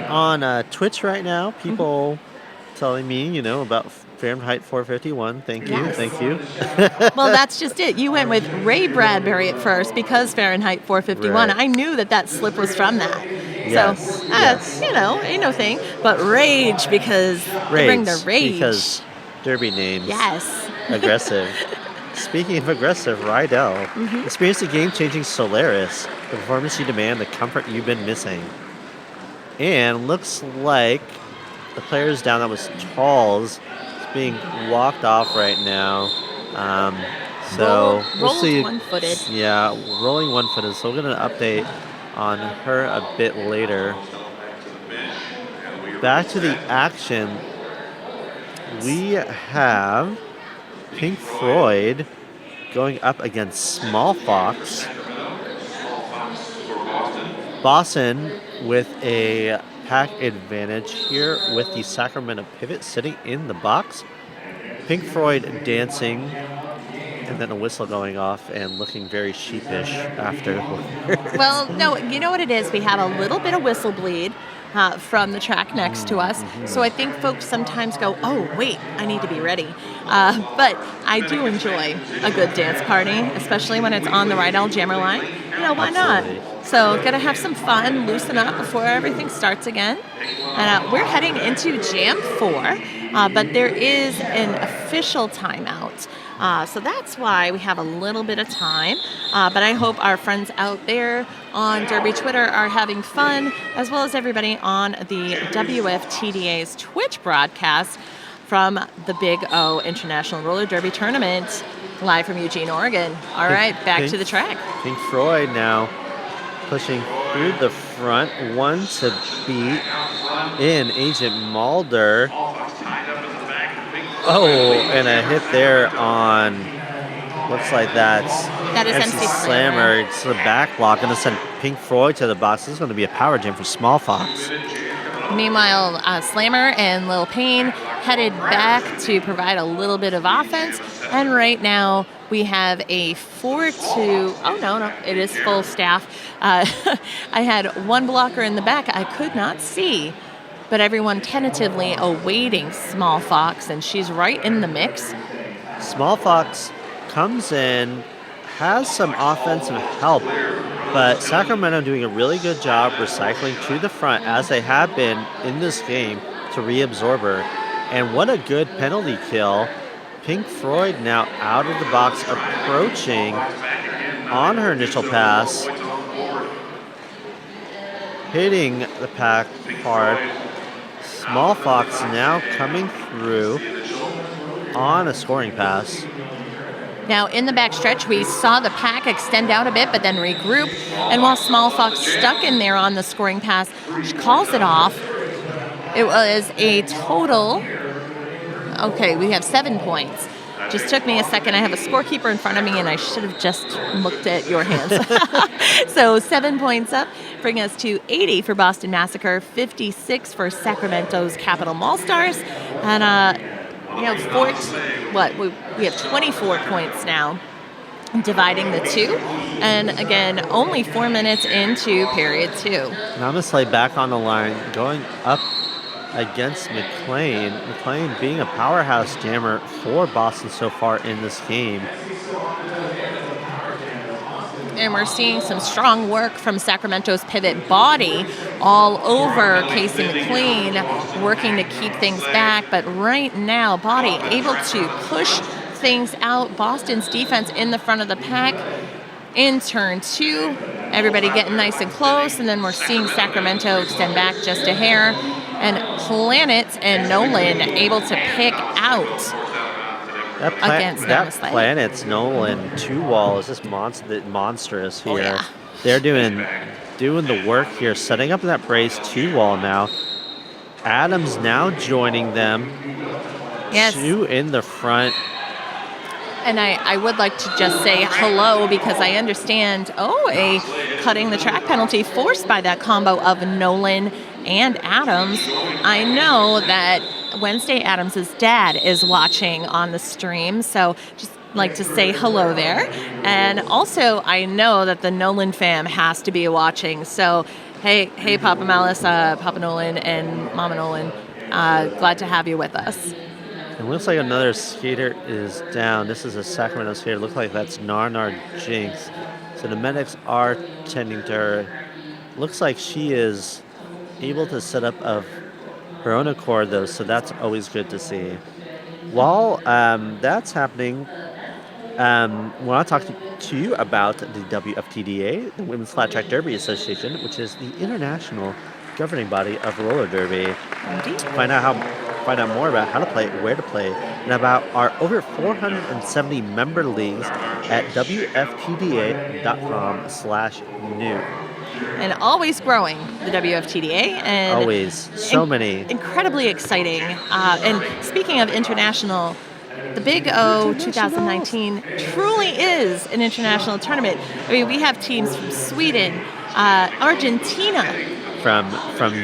On Twitch right now, people telling me, about Fahrenheit 451. Thank you. Yes. Thank you. Well, that's just it. You went with Ray Bradbury at first because Fahrenheit 451. Right. I knew that slip was from that. Yes, So, yes. ain't no thing. But Rage because they bring the rage. Because derby names. Yes. Aggressive. Speaking of aggressive, Rydell. Experience the game-changing Solaris. The performance you demand, the comfort you've been missing. And looks like the players down that was Tall's being walked off right now. So we'll see. One-footed. Yeah, rolling one-footed. So we're going to update on her a bit later. Back to the action. We have Pink Floyd going up against Small Fox. Boston with a pack advantage here with the Sacramento pivot sitting in the box. Pink Floyd dancing, and then a whistle going off and looking very sheepish after. Well, no, you know what it is? We have a little bit of whistle bleed from the track next to us. So I think folks sometimes go, oh, wait, I need to be ready. But I do enjoy a good dance party, especially when it's on the Rydell Jammer line. Why Absolutely. not? So gonna have some fun, loosen up before everything starts again. And we're heading into Jam 4, but there is an official timeout. So that's why we have a little bit of time. But I hope our friends out there on Derby Twitter are having fun, as well as everybody on the WFTDA's Twitch broadcast from the Big O International Roller Derby Tournament, live from Eugene, Oregon. All right, back to the track. Pink Floyd now pushing through the front. One to beat in Agent Mulder. Oh, and a hit there on, looks like that is MC Slammer. It's the back block, and to send Pink Floyd to the box. This is going to be a power jam for Small Fox. Meanwhile, Slammer and Lil Payne headed back to provide a little bit of offense. And right now we have a 4-2. Oh, no, it is full staff. I had one blocker in the back I could not see, but everyone tentatively awaiting Small Fox, and she's right in the mix. Small Fox comes in, has some offensive help, but Sacramento doing a really good job recycling to the front, as they have been in this game, to reabsorb her. And what a good penalty kill. Pink Floyd now out of the box, approaching on her initial pass, hitting the pack hard. Small Fox now coming through on a scoring pass. Now, in the backstretch, we saw the pack extend out a bit, but then regroup. And while Small Fox stuck in there on the scoring pass, she calls it off. It was a total... Okay, we have 7 points. Just took me a second. I have a scorekeeper in front of me, and I should have just looked at your hands. So 7 points up, bring us to 80 for Boston Massacre, 56 for Sacramento's Capital MaulStars, and we have 24 points now, dividing the two. And again, only 4 minutes into period 2. Namaste back on the line, going up against McLean. McLean being a powerhouse jammer for Boston so far in this game. And we're seeing some strong work from Sacramento's pivot body all over Casey McLean, working to keep things back. But right now, Body able to push things out. Boston's defense in the front of the pack in turn 2. Everybody getting nice and close. And then we're seeing Sacramento extend back just a hair. And Planet and Nolan able to pick out against That Namaste. Planet's Nolan 2-wall is just monstrous here. Oh, yeah. They're doing the work here, setting up that brace 2-wall now. Adams now joining them. Yes. 2 in the front. And I would like to just say hello because I understand, a cutting the track penalty forced by that combo of Nolan and Adams. I know that Wednesday Adams' dad is watching on the stream, so just like to say hello there. And also, I know that the Nolan fam has to be watching, so hey, Papa Malice, Papa Nolan, and Mama Nolan, glad to have you with us. It looks like another skater is down. This is a Sacramento skater. Looks like that's Narnar Jinx. So the medics are tending to her. Looks like she is able to set up of her own accord, though, so that's always good to see. While that's happening, I want to talk to you about the WFTDA, the Women's Flat Track Derby Association, which is the international governing body of roller derby. Indeed. Find out more about how to play, where to play, and about our over 470 member leagues at WFTDA.com/new. And always growing, the WFTDA. And always. So many. Incredibly exciting. And speaking of international, the Big O 2019 truly is an international tournament. I mean, we have teams from Sweden, Argentina. From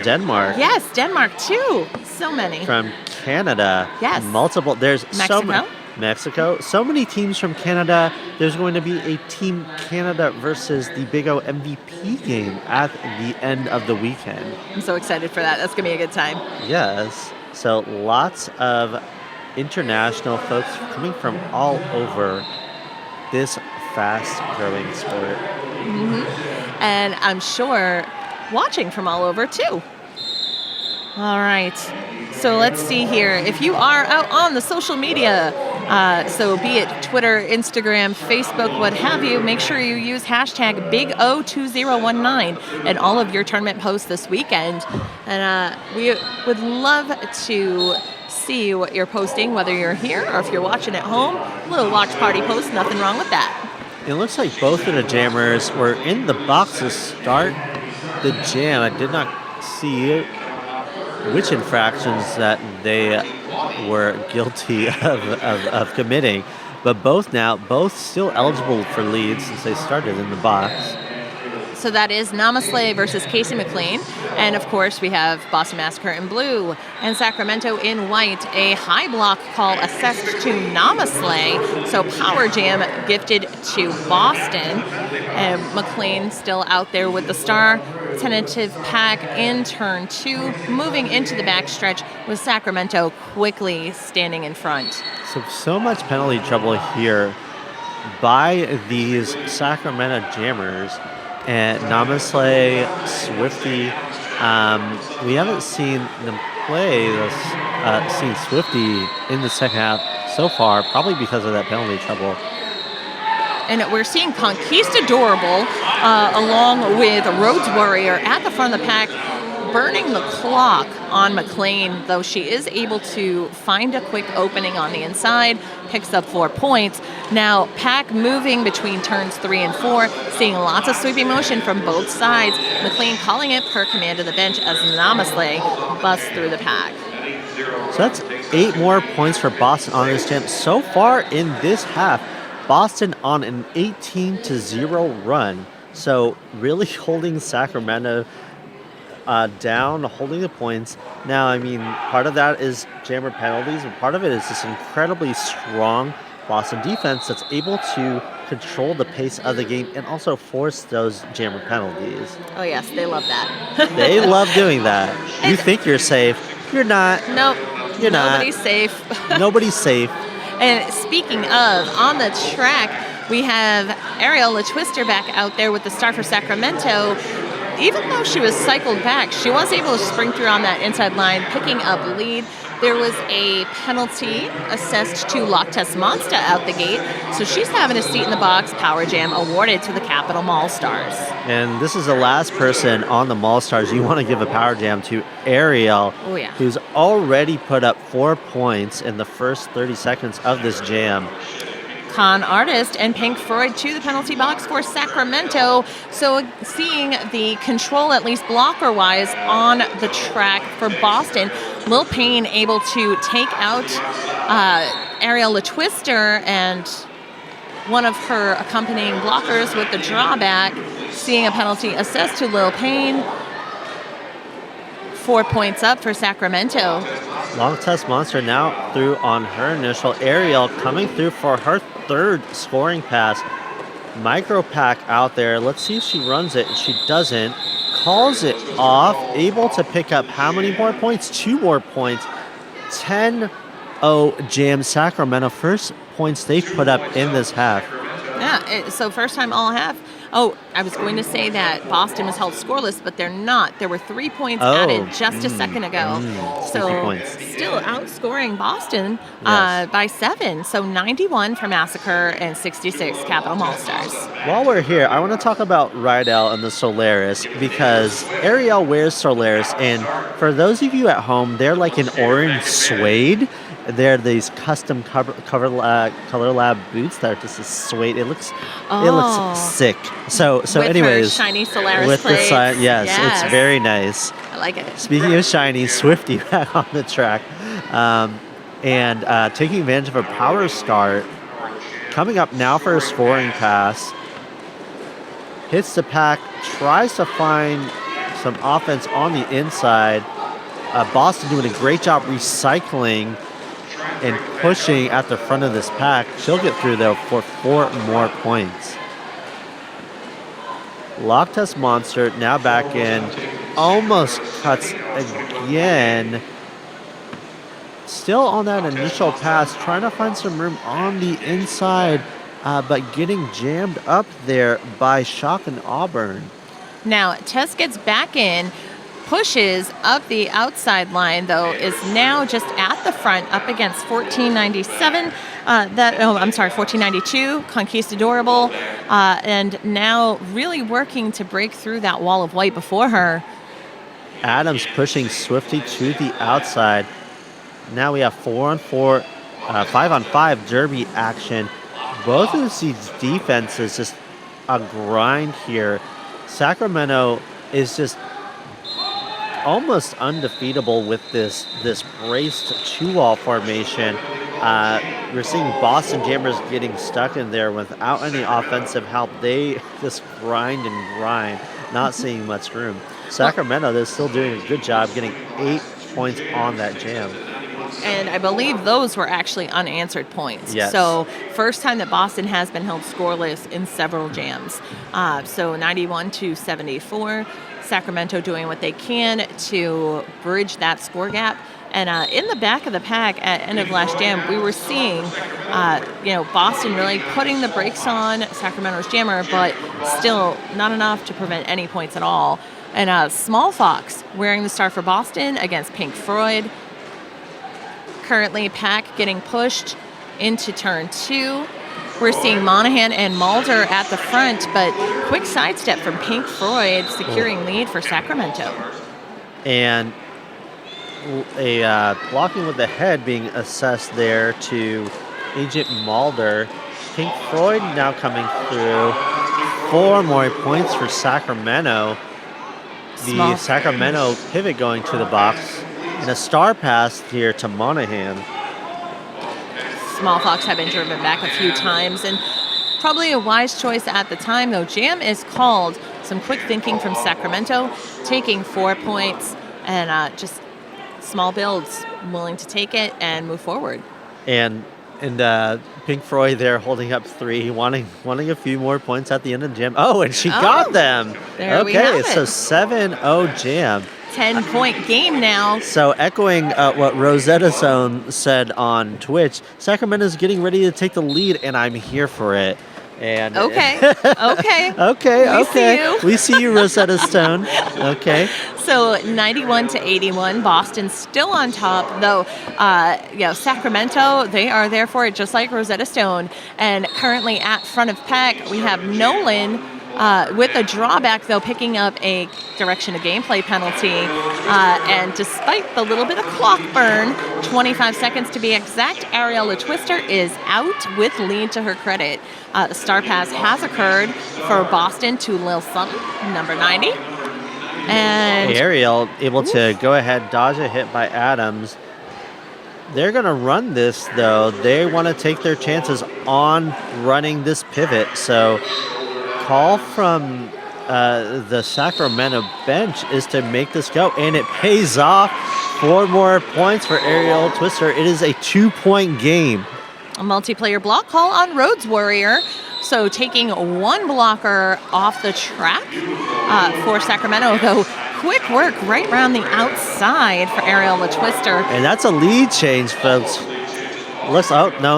Denmark. Yes, Denmark too. So many. From Canada. Yes. Multiple. There's Mexico. Mexico. So many teams from Canada. There's going to be a Team Canada versus the Big O MVP game at the end of the weekend. I'm so excited for that. That's going to be a good time. Yes. So lots of international folks coming from all over this fast-growing sport. Mm-hmm. And I'm sure watching from all over too. All right. So let's see here. If you are out on the social media, so be it Twitter, Instagram, Facebook, what have you, make sure you use hashtag BigO2019 in all of your tournament posts this weekend. And we would love to see what you're posting, whether you're here or if you're watching at home. A little watch party post, nothing wrong with that. It looks like both of the jammers were in the box to start the jam. I did not see which infractions that they were guilty of committing, but both still eligible for leads since they started in the box. So that is Namaste versus Casey McLean. And of course, we have Boston Massacre in blue and Sacramento in white. A high block call assessed to Namaste. So Power Jam gifted to Boston. And McLean still out there with the star. Tentative pack in turn 2, moving into the backstretch with Sacramento quickly standing in front. So much penalty trouble here by these Sacramento jammers. And Namaste, Swifty, we haven't seen them play seen Swifty in the second half so far, probably because of that penalty trouble. And we're seeing Conquistadorable along with Rhodes Warrior at the front of the pack, burning the clock on McLean, though she is able to find a quick opening on the inside, picks up 4 points. Now, pack moving between turns 3 and 4, seeing lots of sweeping motion from both sides. McLean calling it per command of the bench as Namaste busts through the pack. So that's 8 more points for Boston on this jam. So far in this half, Boston on an 18-0 run. So really holding Sacramento down, holding the points. Now, I mean, part of that is jammer penalties, and part of it is this incredibly strong Boston defense that's able to control the pace of the game and also force those jammer penalties. Oh, yes, they love that. They love doing that. You think you're safe. You're not. Nope. You're not. Nobody's safe. Nobody's safe. And speaking of, on the track, we have Ariel La Twister back out there with the star for Sacramento. Even though she was cycled back, she was able to spring through on that inside line, picking up lead. there was a penalty assessed to Loch Monster out the gate, so she's having a seat in the box. Power Jam awarded to the Capital MaulStars. And this is the last person on the MaulStars you want to give a power jam to, Ariel, who's already put up 4 points in the first 30 seconds of this jam. Con Artist and Pink Floyd to the penalty box for Sacramento. So seeing the control, at least blocker-wise, on the track for Boston. Lil Payne able to take out Ariel LaTwister and one of her accompanying blockers with the drawback. Seeing a penalty assessed to Lil Payne. 4 points up for Sacramento. Long Test Monster now through on her initial. Ariel coming through for her third scoring pass. Micro pack out there. Let's see if she runs it. She doesn't. Calls it off. Able to pick up how many more points? 2 more points. 10-0 jam Sacramento. First points they've put up in this half. Yeah, so first time all half. Oh, I was going to say that Boston was held scoreless, but they're not. There were 3 points added just a second ago. So still outscoring Boston by 7. So 91 for Massacre and 66 Capital MaulStars. While we're here, I want to talk about Rydell and the Solaris because Ariel wears Solaris, and for those of you at home, they're like an orange suede. They're these custom color lab boots that are just a suede. It looks sick. So with anyways, her shiny Solaris with plates. Yes, it's very nice. I like it. Speaking of shiny, Swifty back on the track, and taking advantage of a power start. Coming up now for a scoring pass. Hits the pack, tries to find some offense on the inside. Boston doing a great job recycling and pushing at the front of this pack. She'll get through, though, for 4 more points. Loch Test Monster now back in. Almost cuts again. Still on that initial pass, trying to find some room on the inside, but getting jammed up there by Shock and Auburn. Now, Tess gets back in. Pushes up the outside line, though, is now just at the front up against 1497. 1492, Conquistadorable, and now really working to break through that wall of white before her. Adams pushing Swifty to the outside. Now we have 4-on-4, 5-on-5 derby action. Both of these defenses just a grind here. Sacramento is just almost undefeatable with this braced 2-wall formation. We're seeing Boston Jammers getting stuck in there without any offensive help. They just grind and grind, not seeing much room. Sacramento, they're still doing a good job getting 8 points on that jam. And I believe those were actually unanswered points. Yes. So first time that Boston has been held scoreless in several jams. So 91-74. Sacramento doing what they can to bridge that score gap. And in the back of the pack at end of last jam, we were seeing, Boston really putting the brakes on Sacramento's jammer, but still not enough to prevent any points at all. And Small Fox wearing the star for Boston against Pink Floyd. Currently, pack getting pushed into turn 2. We're seeing Monahan and Mulder at the front, but quick sidestep from Pink Floyd, securing lead for Sacramento. And a blocking with the head being assessed there to Agent Mulder. Pink Floyd now coming through. 4 more points for Sacramento. The Sacramento pivot going to the box. And a star pass here to Monahan. Small Fox have been driven back a few times, and probably a wise choice at the time, though. Jam is called. Some quick thinking from Sacramento, taking 4 points, and just small builds, willing to take it and move forward. And Pink Floyd there holding up 3, wanting a few more points at the end of the jam. Oh, and she got them. There we have it. So 7-0 jam. 10-point game now. So echoing what Rosetta Zone said on Twitch, Sacramento's getting ready to take the lead, and I'm here for it. And Okay. okay. See you. We see you, Rosetta Stone. Okay. So 91-81, Boston still on top, though. Sacramento, they are there for it, just like Rosetta Stone. And currently at front of pack, we have Nolan. With a drawback, though, picking up a direction of gameplay penalty. And despite the little bit of clock burn, 25 seconds to be exact, Ariella Twister is out with lead to her credit. The star pass has occurred for Boston to Lil Sutton, number 90. And Ariel able to go ahead, dodge a hit by Adams. They're going to run this, though. They want to take their chances on running this pivot. So call from the Sacramento bench is to make this go, and it pays off. 4 more points for Ariel Twister. It is a 2-point game. A multiplayer block call on Rhodes Warrior. So taking 1 blocker off the track for Sacramento, though. Quick work right around the outside for Ariel Twister. And that's a lead change, folks.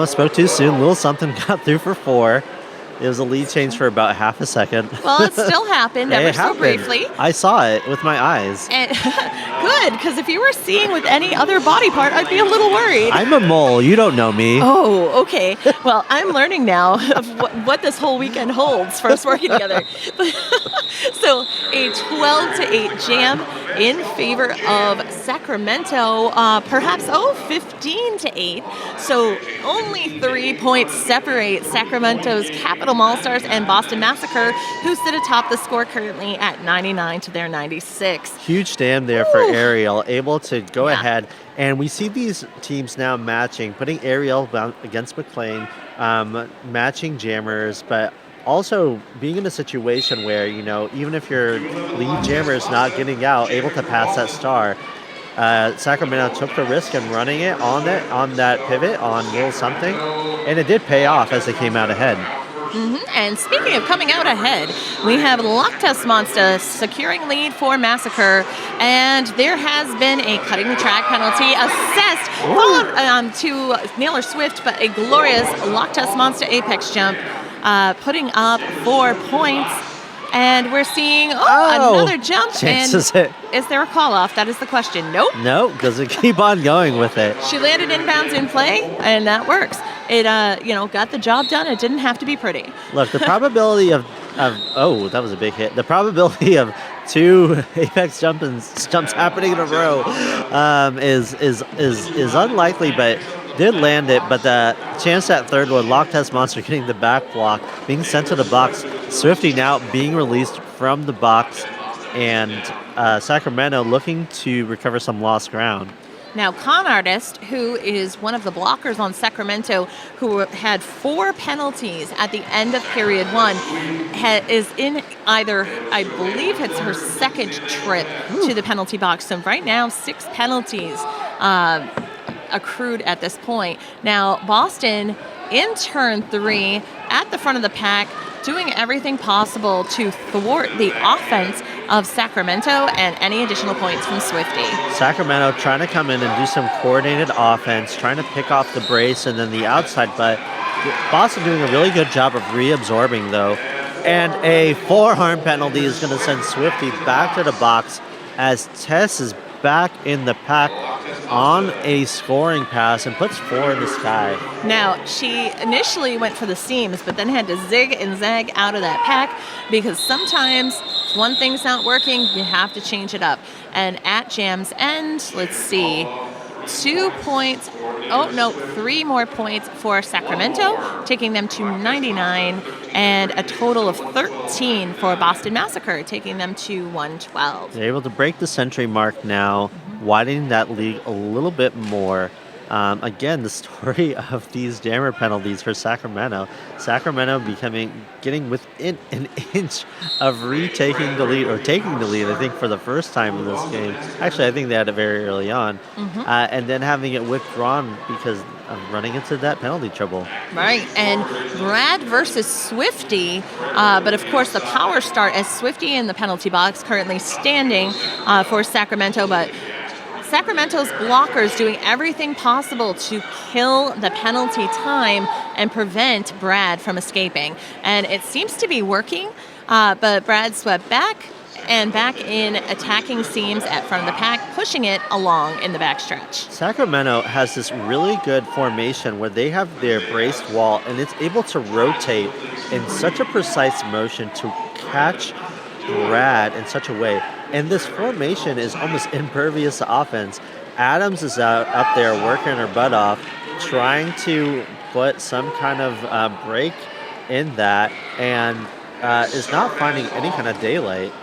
Spoke too soon. Little something got through for 4. It was a lead change for about half a second. Well, it still happened ever so briefly. I saw it with my eyes. And good, because if you were seeing with any other body part, I'd be a little worried. I'm a mole. You don't know me. Oh, okay. Well, I'm learning now of what this whole weekend holds for us working together. So a 12-8 jam in favor of Sacramento. Perhaps 15-8. So only 3 points separate Sacramento's Capital MaulStars and Boston Massacre, who sit atop the score currently at 99 to their 96. Huge stand there for Ariel, able to go ahead. And we see these teams now matching, putting Ariel against McLean, matching jammers, but also being in a situation where, even if your lead jammer is not getting out, able to pass that star, Sacramento took the risk in running it on that pivot on Will Something, and it did pay off as they came out ahead. And speaking of coming out ahead, we have Loctus Monster securing lead for Massacre, and there has been a cutting the track penalty assessed, followed to Naylor Swift, but a glorious Loctus Monster apex jump, putting up 4 points. And we're seeing another jump. Chances and is there a call off? That is the question. Nope. Doesn't keep on going with it. She landed inbounds in play, and that works. It got the job done. It didn't have to be pretty. Look, the probability of that was a big hit. The probability of 2 apex jumps happening in a row is unlikely, but did land it. But the chance at third one, Loctus Monster getting the back block, being sent to the box, Swifty now being released from the box, and Sacramento looking to recover some lost ground. Now, Con Artist, who is one of the blockers on Sacramento, who had 4 penalties at the end of period 1, is in either, I believe it's her second trip to the penalty box. So right now, 6 penalties accrued at this point. Now, Boston in turn 3 at the front of the pack, doing everything possible to thwart the offense of Sacramento and any additional points from Swifty. Sacramento trying to come in and do some coordinated offense, trying to pick off the brace and then the outside, but Boston doing a really good job of reabsorbing, though. And a forearm penalty is going to send Swifty back to the box as Tess is back in the pack on a scoring pass and puts 4 in the sky. Now, she initially went for the seams, but then had to zig and zag out of that pack because sometimes if one thing's not working, you have to change it up. And at Jam's end, let's see, 2 points. 3 more points for Sacramento, taking them to 99, and a total of 13 for Boston Massacre, taking them to 112. They're able to break the century mark now, widening that lead a little bit more. Again, the story of these jammer penalties for Sacramento. Sacramento getting within an inch of retaking the lead, or taking the lead, I think, for the first time in this game. Actually, I think they had it very early on. And then having it withdrawn because of running into that penalty trouble. Right, and Brad versus Swifty, but of course the power start as Swifty in the penalty box, currently standing for Sacramento, but Sacramento's blockers doing everything possible to kill the penalty time and prevent Brad from escaping. And it seems to be working, but Brad swept back and back in attacking seams at front of the pack, pushing it along in the backstretch. Sacramento has this really good formation where they have their braced wall and it's able to rotate in such a precise motion to catch Brad in such a way. And this formation is almost impervious to offense. Adams is up there working her butt off, trying to put some kind of break in that, and is not finding any kind of daylight.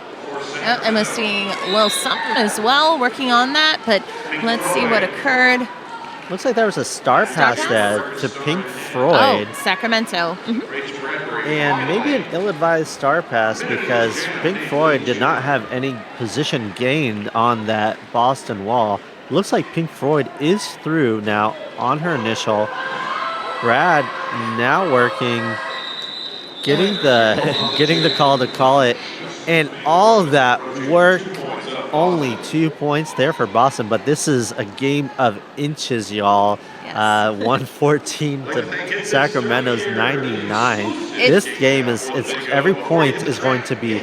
And we're seeing Lil Something as well working on that, but let's see what occurred. Looks like there was a star pass there to Pink Floyd. Oh, Sacramento. And maybe an ill-advised star pass because Pink Floyd did not have any position gained on that Boston wall. Looks like Pink Floyd is through now on her initial. Brad now working, getting the call to call it. And all of that work, only 2 points there for Boston, but this is a game of inches, y'all. Yes. 114 to Sacramento's 99. This game every point is going to be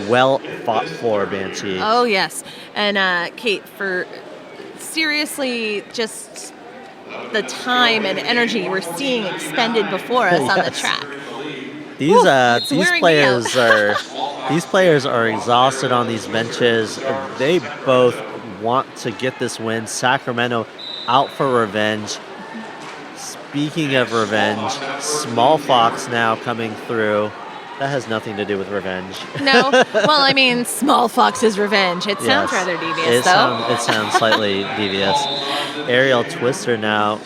well fought for, Banshee. Oh, yes. And Kate, for seriously just the time and energy we're seeing expended before us on the track. These players are exhausted on these benches. They both want to get this win. Sacramento out for revenge. Speaking of revenge, Small Fox now coming through. That has nothing to do with revenge. No. Well, I mean, Small Fox's revenge. It sounds rather devious, though. It sounds slightly devious. Aerial Twister now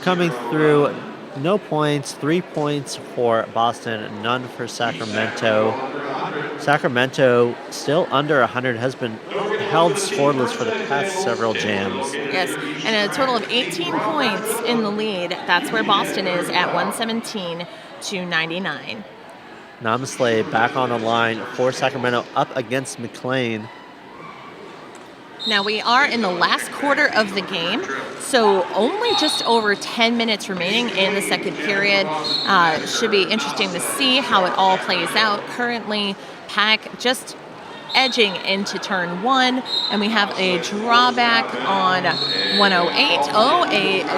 coming through. No points, 3 points for Boston, none for Sacramento. Sacramento, still under 100, has been held scoreless for the past several jams. Yes, and a total of 18 points in the lead. That's where Boston is at 117 to 99. Namaste back on the line for Sacramento up against McLean. Now we are in the last quarter of the game, so only just over 10 minutes remaining in the second period. Should be interesting to see how it all plays out. Currently, Pack just edging into turn one, and we have a drawback on 108.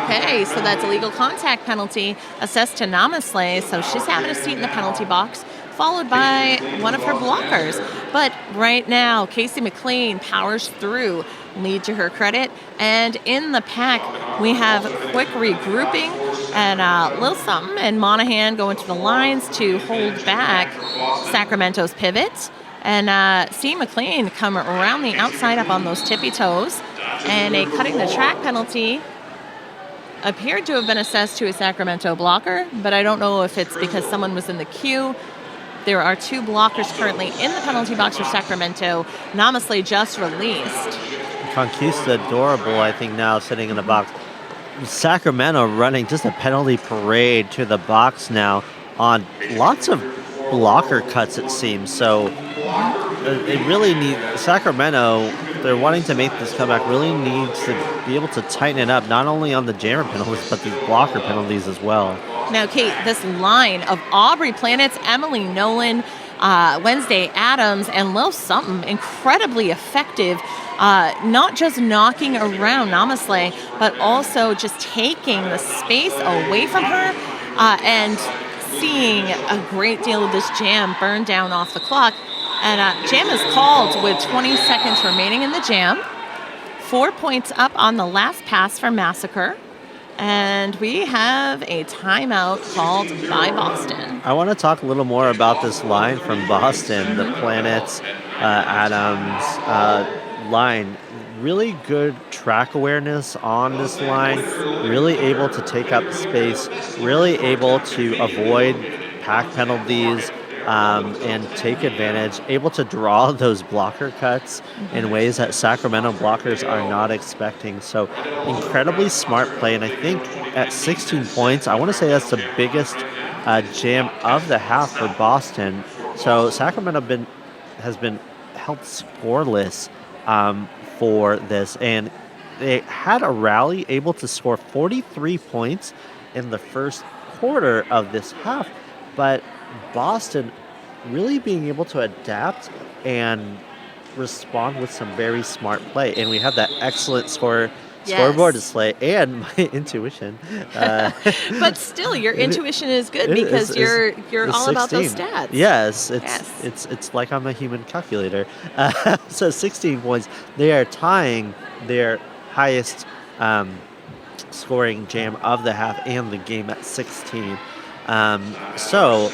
Okay, so that's a legal contact penalty assessed to Namaste, so she's having a seat in the penalty box, followed by one of her blockers. But right now, Casey McLean powers through, lead to her credit. And in the pack, we have quick regrouping, and Lil Something and Monahan going to the lines to hold back Sacramento's pivots. And see McLean come around the outside up on those tippy toes. And a cutting the track penalty appeared to have been assessed to a Sacramento blocker, but I don't know if it's because someone was in the queue. There are two blockers currently in the penalty box for Sacramento. Namaste just released. Conquistadorable, I think, now sitting in the box. Sacramento running just a penalty parade to the box now on lots of blocker cuts, it seems. So it really needs Sacramento. They're wanting to make this comeback. Really needs to be able to tighten it up, not only on the jammer penalties, but these blocker penalties as well. Now, Kate, this line of Aubrey Planets, Emily Nolan, Wednesday Adams, and Lil Something, incredibly effective, not just knocking around Namaste, but also just taking the space away from her and seeing a great deal of this jam burn down off the clock. And jam is called with 20 seconds remaining in the jam. 4 points up on the last pass for Massacre. And we have a timeout called by Boston. I want to talk a little more about this line from Boston, the Planets, Adams line. Really good track awareness on this line, really able to take up space, really able to avoid pack penalties, and take advantage, able to draw those blocker cuts in ways that Sacramento blockers are not expecting. So incredibly smart play, and I think at 16 points, I want to say that's the biggest jam of the half for Boston. So Sacramento has been held scoreless for this, and they had a rally, able to score 43 points in the first quarter of this half, but Boston really being able to adapt and respond with some very smart play. And we have that excellent scoreboard Yes. display and my intuition. Uh, But still, your it, intuition is good it because you're is all about those 16. stats. Yes, Yes. it's like I'm a human calculator. So 16 points. They are tying their highest scoring jam of the half and the game at 16. So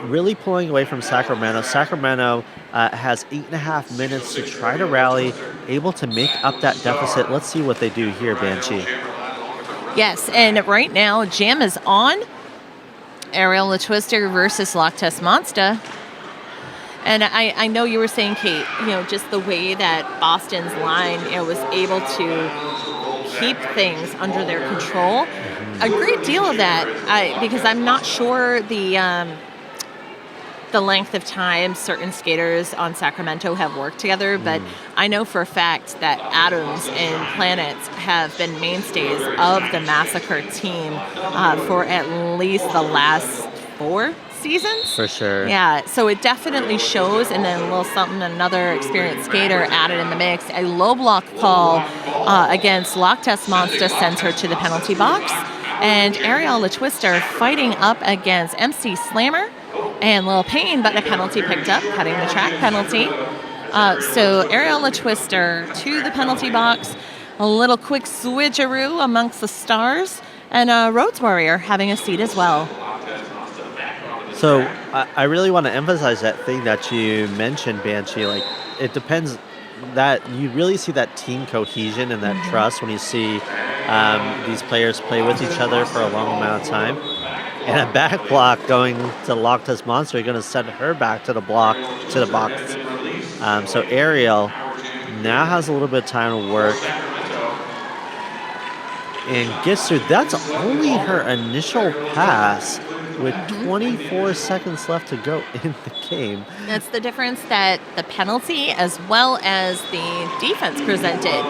really pulling away from Sacramento. Sacramento has 8.5 minutes to try to rally, able to make up that deficit. Let's see what they do here, Banshee. Yes, and right now, Jam is on. Ariel the Twister versus Loch Ness Monster. And I know you were saying, Kate, just the way that Boston's line, was able to keep things under their control. A great deal of that, because I'm not sure the length of time certain skaters on Sacramento have worked together, but I know for a fact that Atoms and Planets have been mainstays of the Massacre team for at least the last 4 seasons. For sure. Yeah, so it definitely shows, and then a little something, another experienced skater added in the mix. A low block call against Loch Ness Monster sends her to the penalty box, and Ariel the Twister fighting up against MC Slammer and Lil Payne, but the penalty picked up, cutting the track penalty. So Ariel the Twister to the penalty box, a little quick switcheroo amongst the stars, and Rhodes Warrior having a seat as well. So I really want to emphasize that thing that you mentioned, Banshee. Like, it depends that you really see that team cohesion and that trust when you see these players play with each other for a long amount of time. And a back block going to Loch Ness Monster, you're going to send her back to the box. So Ariel now has a little bit of time to work and gets through. That's only her initial pass with 24 seconds left to go in the game. That's the difference that the penalty as well as the defense presented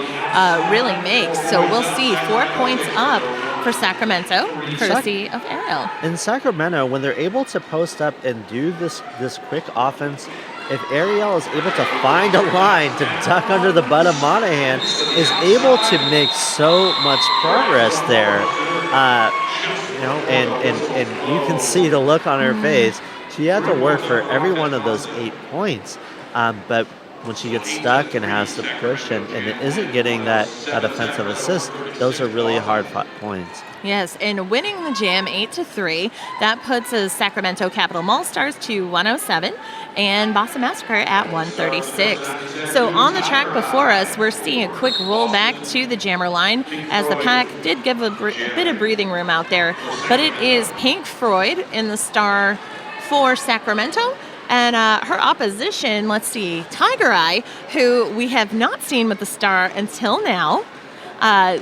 really makes. So we'll see 4 points up for Sacramento, courtesy of Ariel. In Sacramento, when they're able to post up and do this quick offense, if Ariel is able to find a line to duck under the butt of Monahan, is able to make so much progress there. And you can see the look on her face. She had to work for every one of those 8 points. But when she gets stuck and has to push and it isn't getting that offensive assist, those are really hard fought points. Yes, and winning the jam 8-3, that puts us Sacramento Capital MaulStars to 107 and Boston Massacre at 136. So on the track before us, we're seeing a quick roll back to the jammer line as the pack did give a bit of breathing room out there, but it is Pink Floyd in the star for Sacramento. And her opposition, let's see, Tiger Eye, who we have not seen with the star until now.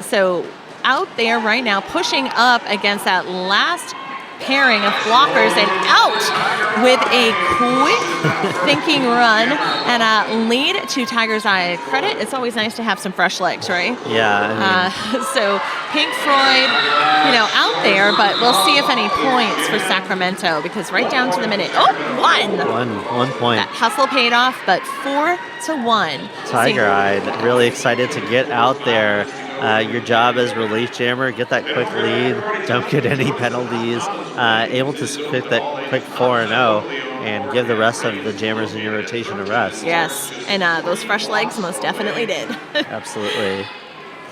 So out there right now, pushing up against that last pairing of blockers and out with a quick thinking run and a lead to Tiger's Eye credit. It's always nice to have some fresh legs, right? Yeah. So Pink Floyd, out there, but we'll see if any points for Sacramento because right down to the minute. One point. That hustle paid off, but 4-1. Tiger Eye, really excited to get out there. Your job as relief jammer, get that quick lead, don't get any penalties, able to pick that quick 4-0 and give the rest of the jammers in your rotation a rest. Yes, and those fresh legs most definitely did. Absolutely.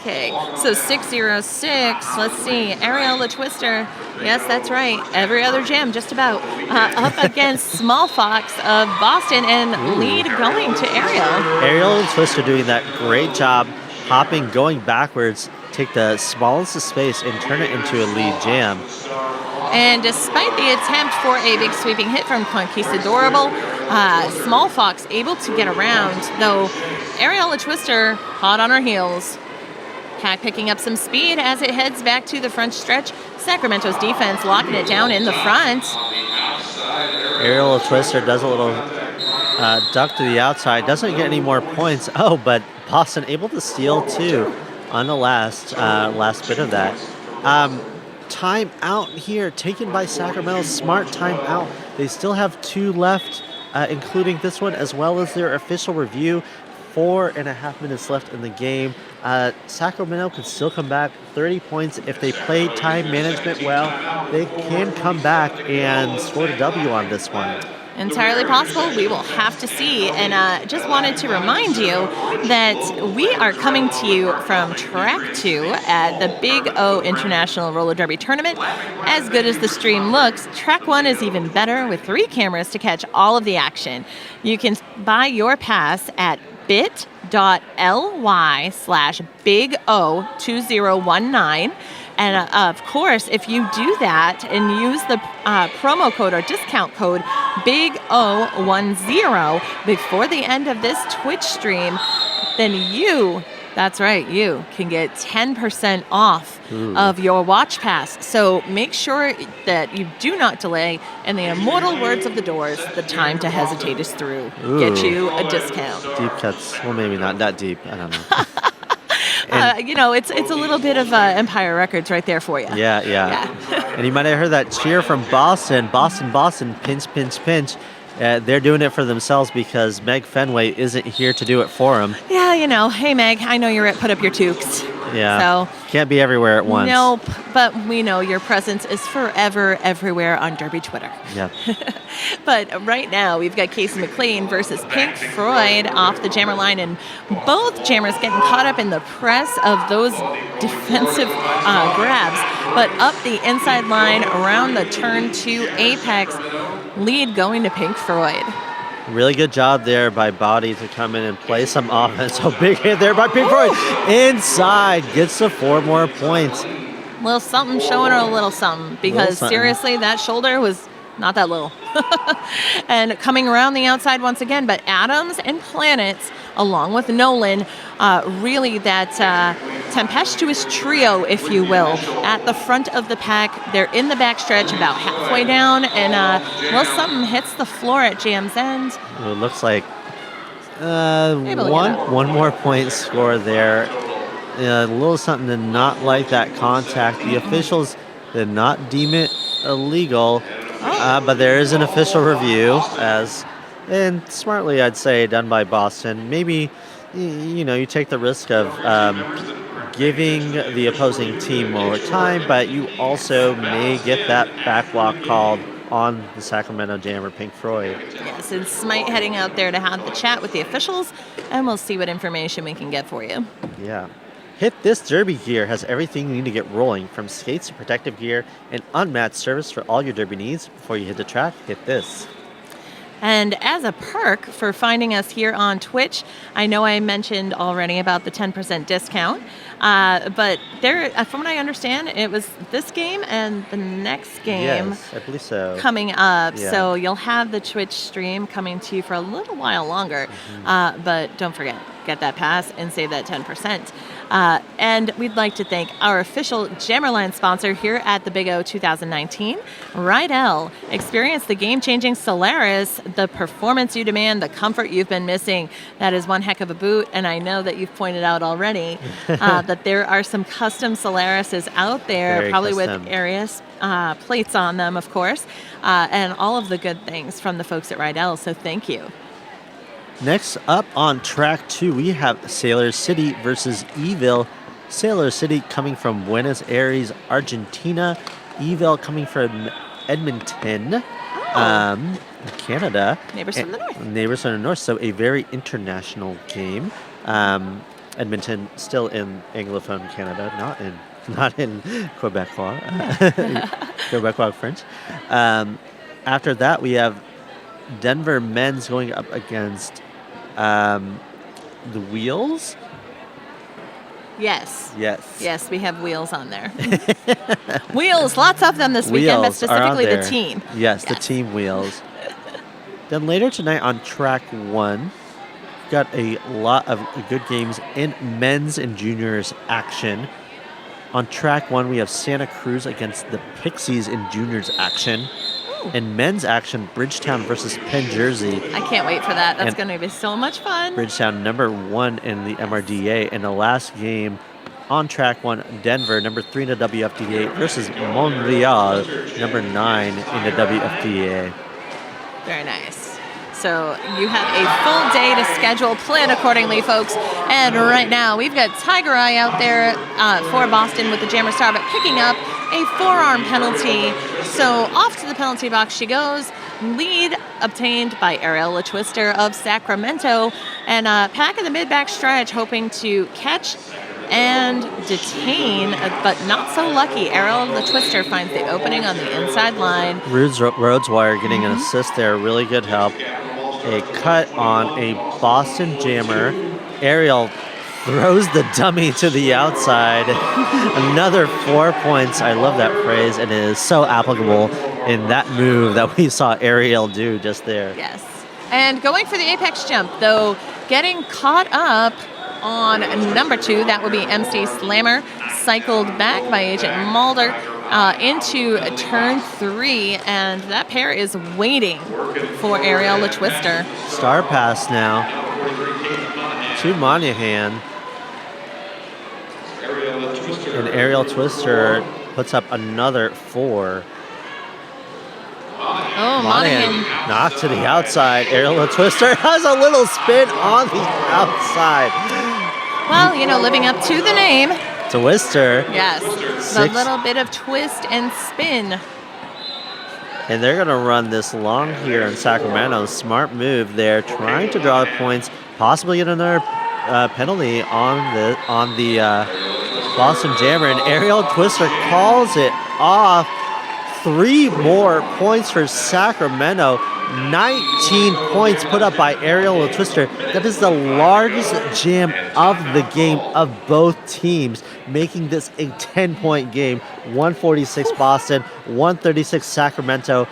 Okay, so 606, let's see, Ariel the Twister, yes, that's right, every other jam just about, up against Small Fox of Boston and lead going to Ariel. Ariel the Twister doing that great job, hopping, going backwards, take the smallest of space and turn it into a lead jam. And despite the attempt for a big sweeping hit from Conquistadorable, Small Fox able to get around, though Ariel the Twister hot on her heels. Pack picking up some speed as it heads back to the front stretch. Sacramento's defense locking it down in the front. Ariel the Twister does a little duck to the outside, doesn't get any more points. Oh, but Boston able to steal too. on the last bit of that. Time out here taken by Sacramento. Smart time out. They still have 2 left, including this one, as well as their official review. 4.5 minutes left in the game. Sacramento can still come back 30 points. If they play time management well, they can come back and score the W on this one. Entirely possible. We will have to see. And just wanted to remind you that we are coming to you from Track 2 at the Big O International Roller Derby Tournament. As good as the stream looks, Track 1 is even better with 3 cameras to catch all of the action. You can buy your pass at bit.ly/BigO2019. And of course, if you do that and use the promo code or discount code BIGO10 before the end of this Twitch stream, then that's right, you can get 10% off of your watch pass. So make sure that you do not delay. In the immortal words of the Doors, the time to hesitate is through. Get you a discount. Deep cuts. Well, maybe not that deep. I don't know. It's a little bit of Empire Records right there for you. Yeah. And you might have heard that cheer from Boston. Boston, pinch, pinch, pinch. They're doing it for themselves because Meg Fenway isn't here to do it for them. Yeah, hey Meg, I know you're at Put Up Your Toques. Yeah. So can't be everywhere at once. Nope, but we know your presence is forever everywhere on Derby Twitter. Yep. But right now we've got Casey McLean versus Pink Floyd off the jammer line, and both jammers getting caught up in the press of those defensive grabs. But up the inside line around the turn 2 apex, lead going to Pink Floyd. Really good job there by Body to come in and play some offense. So big hit there by Pink Floyd. Inside, gets the 4 more points. A little something showing her a little something, because seriously, that shoulder was not that little. And coming around the outside once again, but Adams and Planets, along with Nolan, really that tempestuous trio, if you will, at the front of the pack. They're in the backstretch about halfway down, and something hits the floor at Jam's end. It looks like one more point score there. A little something to not like that contact. The officials did not deem it illegal, but there is an official review, and smartly I'd say done by Boston. Maybe you take the risk of giving the opposing team more time, but you also may get that backwalk called on the Sacramento Jammer, Pink Floyd. Yes, and Smite heading out there to have the chat with the officials, and we'll see what information we can get for you. Yeah. Hit This Derby gear has everything you need to get rolling, from skates to protective gear and unmatched service for all your derby needs. Before you hit the track, hit this. And as a perk for finding us here on Twitch, I know I mentioned already about the 10% discount, but there, from what I understand, it was this game and the next game. Yes, I believe so. Coming up, Yeah. So you'll have the Twitch stream coming to you for a little while longer, but don't forget, get that pass and save that 10%. And we'd like to thank our official Jammerline sponsor here at the Big O 2019, Rydell. Experience the game-changing Solaris, the performance you demand, the comfort you've been missing. That is one heck of a boot, and I know that you've pointed out already that there are some custom Solarises out there, Very probably custom. with Arius plates on them, of course, and all of the good things from the folks at Rydell, so thank you. Next up on track 2, we have Sailor City versus Evil. Sailor City coming from Buenos Aires, Argentina. Evil coming from Edmonton, Canada. Neighbors from the north. Neighbors from the north, so a very international game. Edmonton still in Anglophone Canada, not in Quebecois, Quebecois French. After that, we have Denver men's going up against the Wheels. Yes. Yes. Yes, we have Wheels on there. Wheels, lots of them this weekend, but specifically the team. Yes, the team Wheels. Then later tonight on track 1, we've got a lot of good games in men's and juniors action. On track 1, we have Santa Cruz against the Pixies in juniors action. In men's action, Bridgetown versus Penn Jersey. I can't wait for that. That's going to be so much fun. Bridgetown number 1 in the MRDA. In the last game, on track 1, Denver, number 3 in the WFTDA, versus Montreal, number 9 in the WFTDA. Very nice. So you have a full day to schedule. Plan accordingly, folks. And right now, we've got Tiger Eye out there for Boston with the Jammer Star, but picking up a forearm penalty. So off to the penalty box she goes. Lead obtained by Ariella Twister of Sacramento. And Pack in the mid-back stretch hoping to catch and detain, but not so lucky. Ariella Twister finds the opening on the inside line. Rhodeswire getting an assist there. Really good help. A cut on a Boston Jammer. Ariel throws the dummy to the outside. Another 4 points. I love that phrase, and it is so applicable in that move that we saw Ariel do just there. Yes. And going for the apex jump, though, getting caught up on number 2, that would be MC Slammer, cycled back by Agent Mulder into turn 3, and that pair is waiting for Ariella Twister. Star pass now to Monahan. And Ariel Twister puts up another 4. Oh, Monahan knocked to the outside. Ariel Twister has a little spin on the outside. Well, living up to the name. Twister. Yes, a little bit of twist and spin. And they're going to run this long here in Sacramento. Smart move there, trying to draw points, possibly get another penalty on the Boston Jammer. And Ariel Twister calls it off. 3 more points for Sacramento. 19 points put up by Ariel Twister. That is the largest jam of the game of both teams, making this a 10-point game. 146 Boston, 136 Sacramento.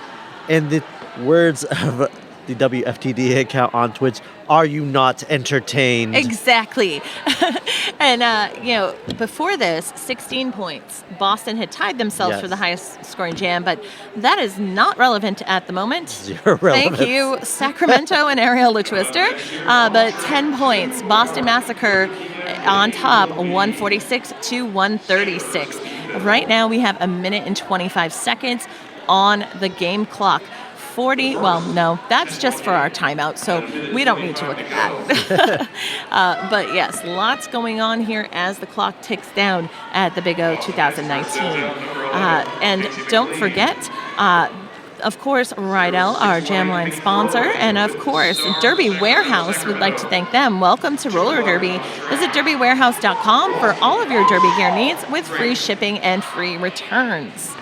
In the words of the WFTDA account on Twitch, are you not entertained? Exactly. And, before this, 16 points. Boston had tied themselves for the highest scoring jam, but that is not relevant at the moment. Zero relevance. Thank you, Sacramento and Ariella Twister. But 10 points. Boston Massacre on top, 146 to 136. Right now, we have 1 minute and 25 seconds on the game clock. No, that's just for our timeout, so we don't need to look at that. But yes, lots going on here as the clock ticks down at the Big O 2019. And don't forget, of course, Rydell, our Jamline sponsor, and of course, Derby Warehouse would like to thank them. Welcome to Roller Derby. Visit derbywarehouse.com for all of your Derby gear needs with free shipping and free returns.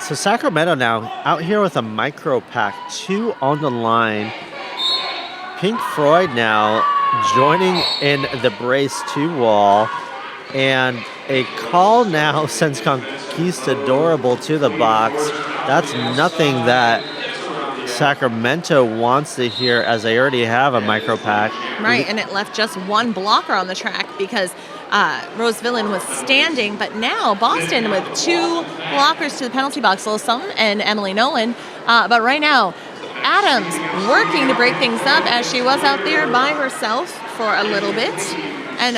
So Sacramento now out here with a micro pack, 2 on the line. Pink Floyd now joining in the brace 2 wall. And a call now sends Conquistadorable to the box. That's nothing that Sacramento wants to hear, as they already have a micro pack. Right, and it left just 1 blocker on the track because Rose Villain was standing, but now Boston with 2 blockers to the penalty box, Lilsum and Emily Nolan. But right now, Adams working to break things up as she was out there by herself for a little bit. And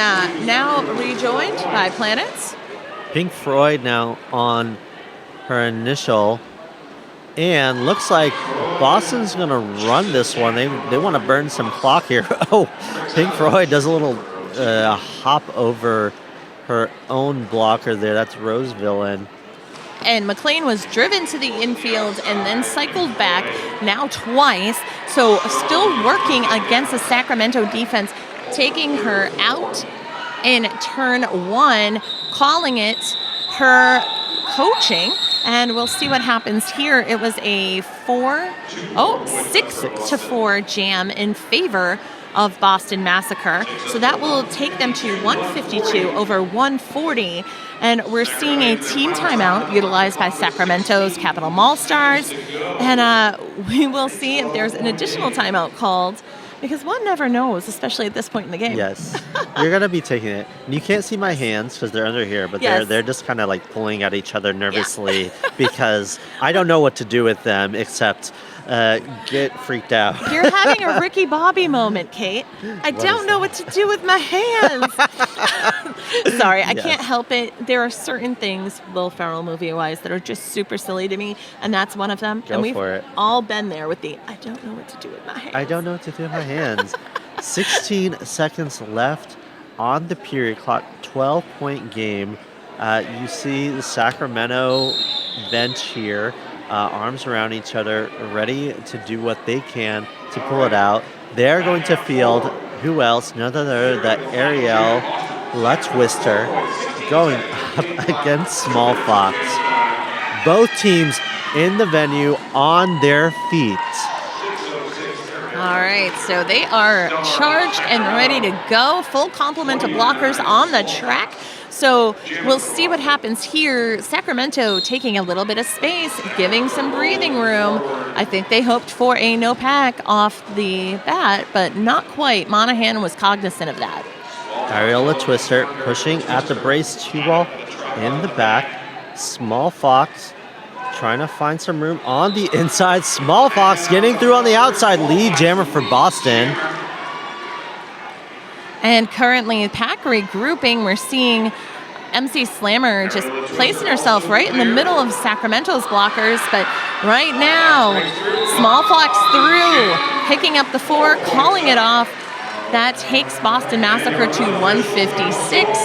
now rejoined by Planets. Pink Floyd now on her initial. And looks like Boston's going to run this one. They want to burn some clock here. Oh, Pink Floyd does a little hop over her own blocker there. That's Rose Villain. And McLean was driven to the infield and then cycled back now twice. So still working against the Sacramento defense, taking her out in turn 1, calling it her coaching. And we'll see what happens here. It was a 6-4 jam in favor of Boston Massacre. So that will take them to 152 over 140. And we're seeing a team timeout utilized by Sacramento's Capital MaulStars. And we will see if there's an additional timeout called, because one never knows, especially at this point in the game. Yes. You're going to be taking it. You can't see my hands because they're under here, but yes, they're just kind of like pulling at each other nervously because I don't know what to do with them except get freaked out. You're having a Ricky Bobby moment, Kate. I don't know what to do with my hands. Sorry, I can't help it. There are certain things, Will Ferrell movie-wise, that are just super silly to me, and that's one of them. Go for it. All been there with the, I don't know what to do with my hands. I don't know what to do with my hands. 16 seconds left on the period clock, 12-point game. You see the Sacramento bench here, arms around each other, ready to do what they can to pull it out. They're going to field, who else? None other than Ariel LaTwister going up against Small Fox. Both teams in the venue on their feet. All right, so they are charged and ready to go. Full complement of blockers on the track. So we'll see what happens here. Sacramento taking a little bit of space, giving some breathing room. I think they hoped for a no pack off the bat, but not quite. Monahan was cognizant of that. Ariel LaTwister pushing at the brace 2-ball in the back. Small Fox trying to find some room on the inside. Small Fox getting through on the outside. Lead jammer for Boston. And currently, pack regrouping. We're seeing MC Slammer just placing herself right in the middle of Sacramento's blockers. But right now, Small Fox through, picking up the 4, calling it off. That takes Boston Massacre to 156.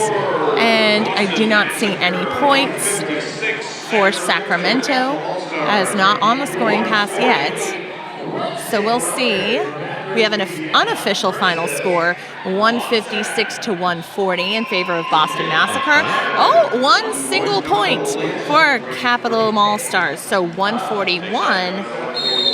And I do not see any points for Sacramento, as not on the scoring pass yet. So we'll see. We have an unofficial final score, 156 to 140 in favor of Boston Massacre. Oh, one single point for Capital MaulStars. So 141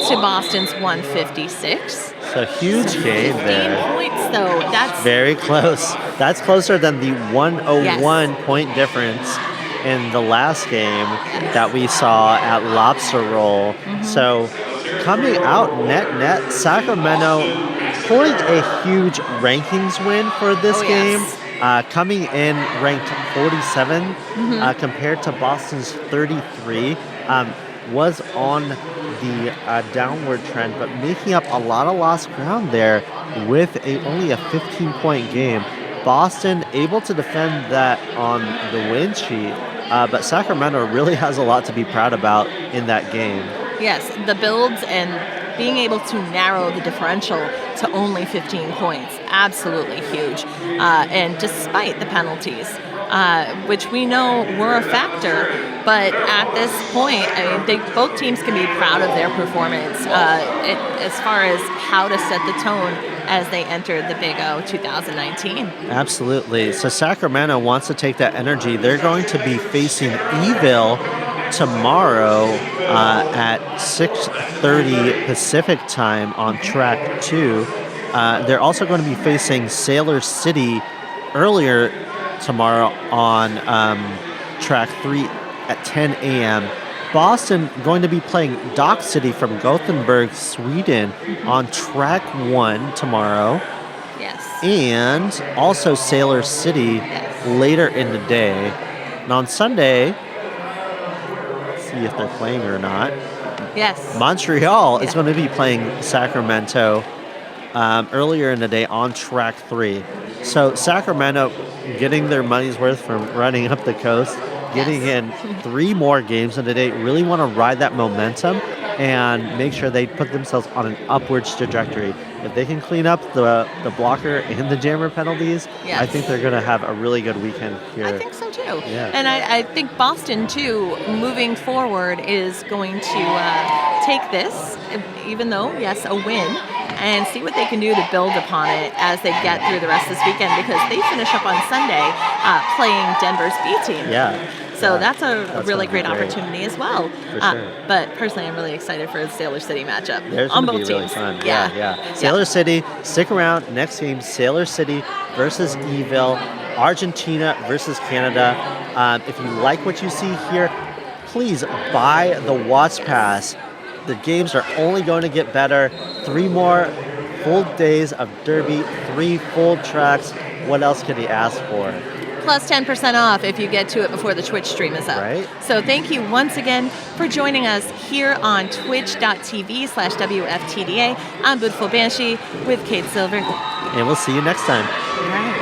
to Boston's 156. So huge game there. 15 points, though. That's very close. That's closer than the 101 point difference in the last game that we saw at Lobster Roll. So coming out net, Sacramento pulling a huge rankings win for this game. Coming in ranked 47 compared to Boston's 33. Was on the downward trend, but making up a lot of lost ground there with only a 15-point game. Boston able to defend that on the win sheet, but Sacramento really has a lot to be proud about in that game. Yes, the builds and being able to narrow the differential to only 15 points, absolutely huge. And despite the penalties, which we know were a factor, but at this point, I mean, both teams can be proud of their performance as far as how to set the tone as they enter the Big O 2019. Absolutely. So Sacramento wants to take that energy. They're going to be facing Evil tomorrow at 6:30 Pacific time on track 2. They're also going to be facing Sailor City earlier tomorrow on track 3 at 10 a.m. Boston going to be playing Dock City from Gothenburg, Sweden on track 1 tomorrow. Yes. And also Sailor City later in the day. And on Sunday, see if they're playing or not. Yes. Montreal is going to be playing Sacramento earlier in the day on track 3. So Sacramento getting their money's worth from running up the coast, getting in 3 more games in the day, really want to ride that momentum and make sure they put themselves on an upwards trajectory. If they can clean up the blocker and the jammer penalties, I think they're going to have a really good weekend here. I think so too. Yeah. And I think Boston too, moving forward, is going to take this, even though, yes, a win, and see what they can do to build upon it as they get through the rest of this weekend, because they finish up on Sunday playing Denver's B team. Yeah. So that's a really great opportunity as well. For sure. But personally, I'm really excited for the Sailor City matchup There's on going both to be teams. really fun. Yeah. Sailor City, stick around. Next game, Sailor City versus Evil, Argentina versus Canada. If you like what you see here, please buy the Watch Pass. The games are only going to get better. 3 more full days of Derby, 3 full tracks. What else can you ask for? plus 10% off if you get to it before the Twitch stream is up. Right. So thank you once again for joining us here on twitch.tv/WFTDA. I'm Beautiful Banshee with Kate Silver. And we'll see you next time. All right.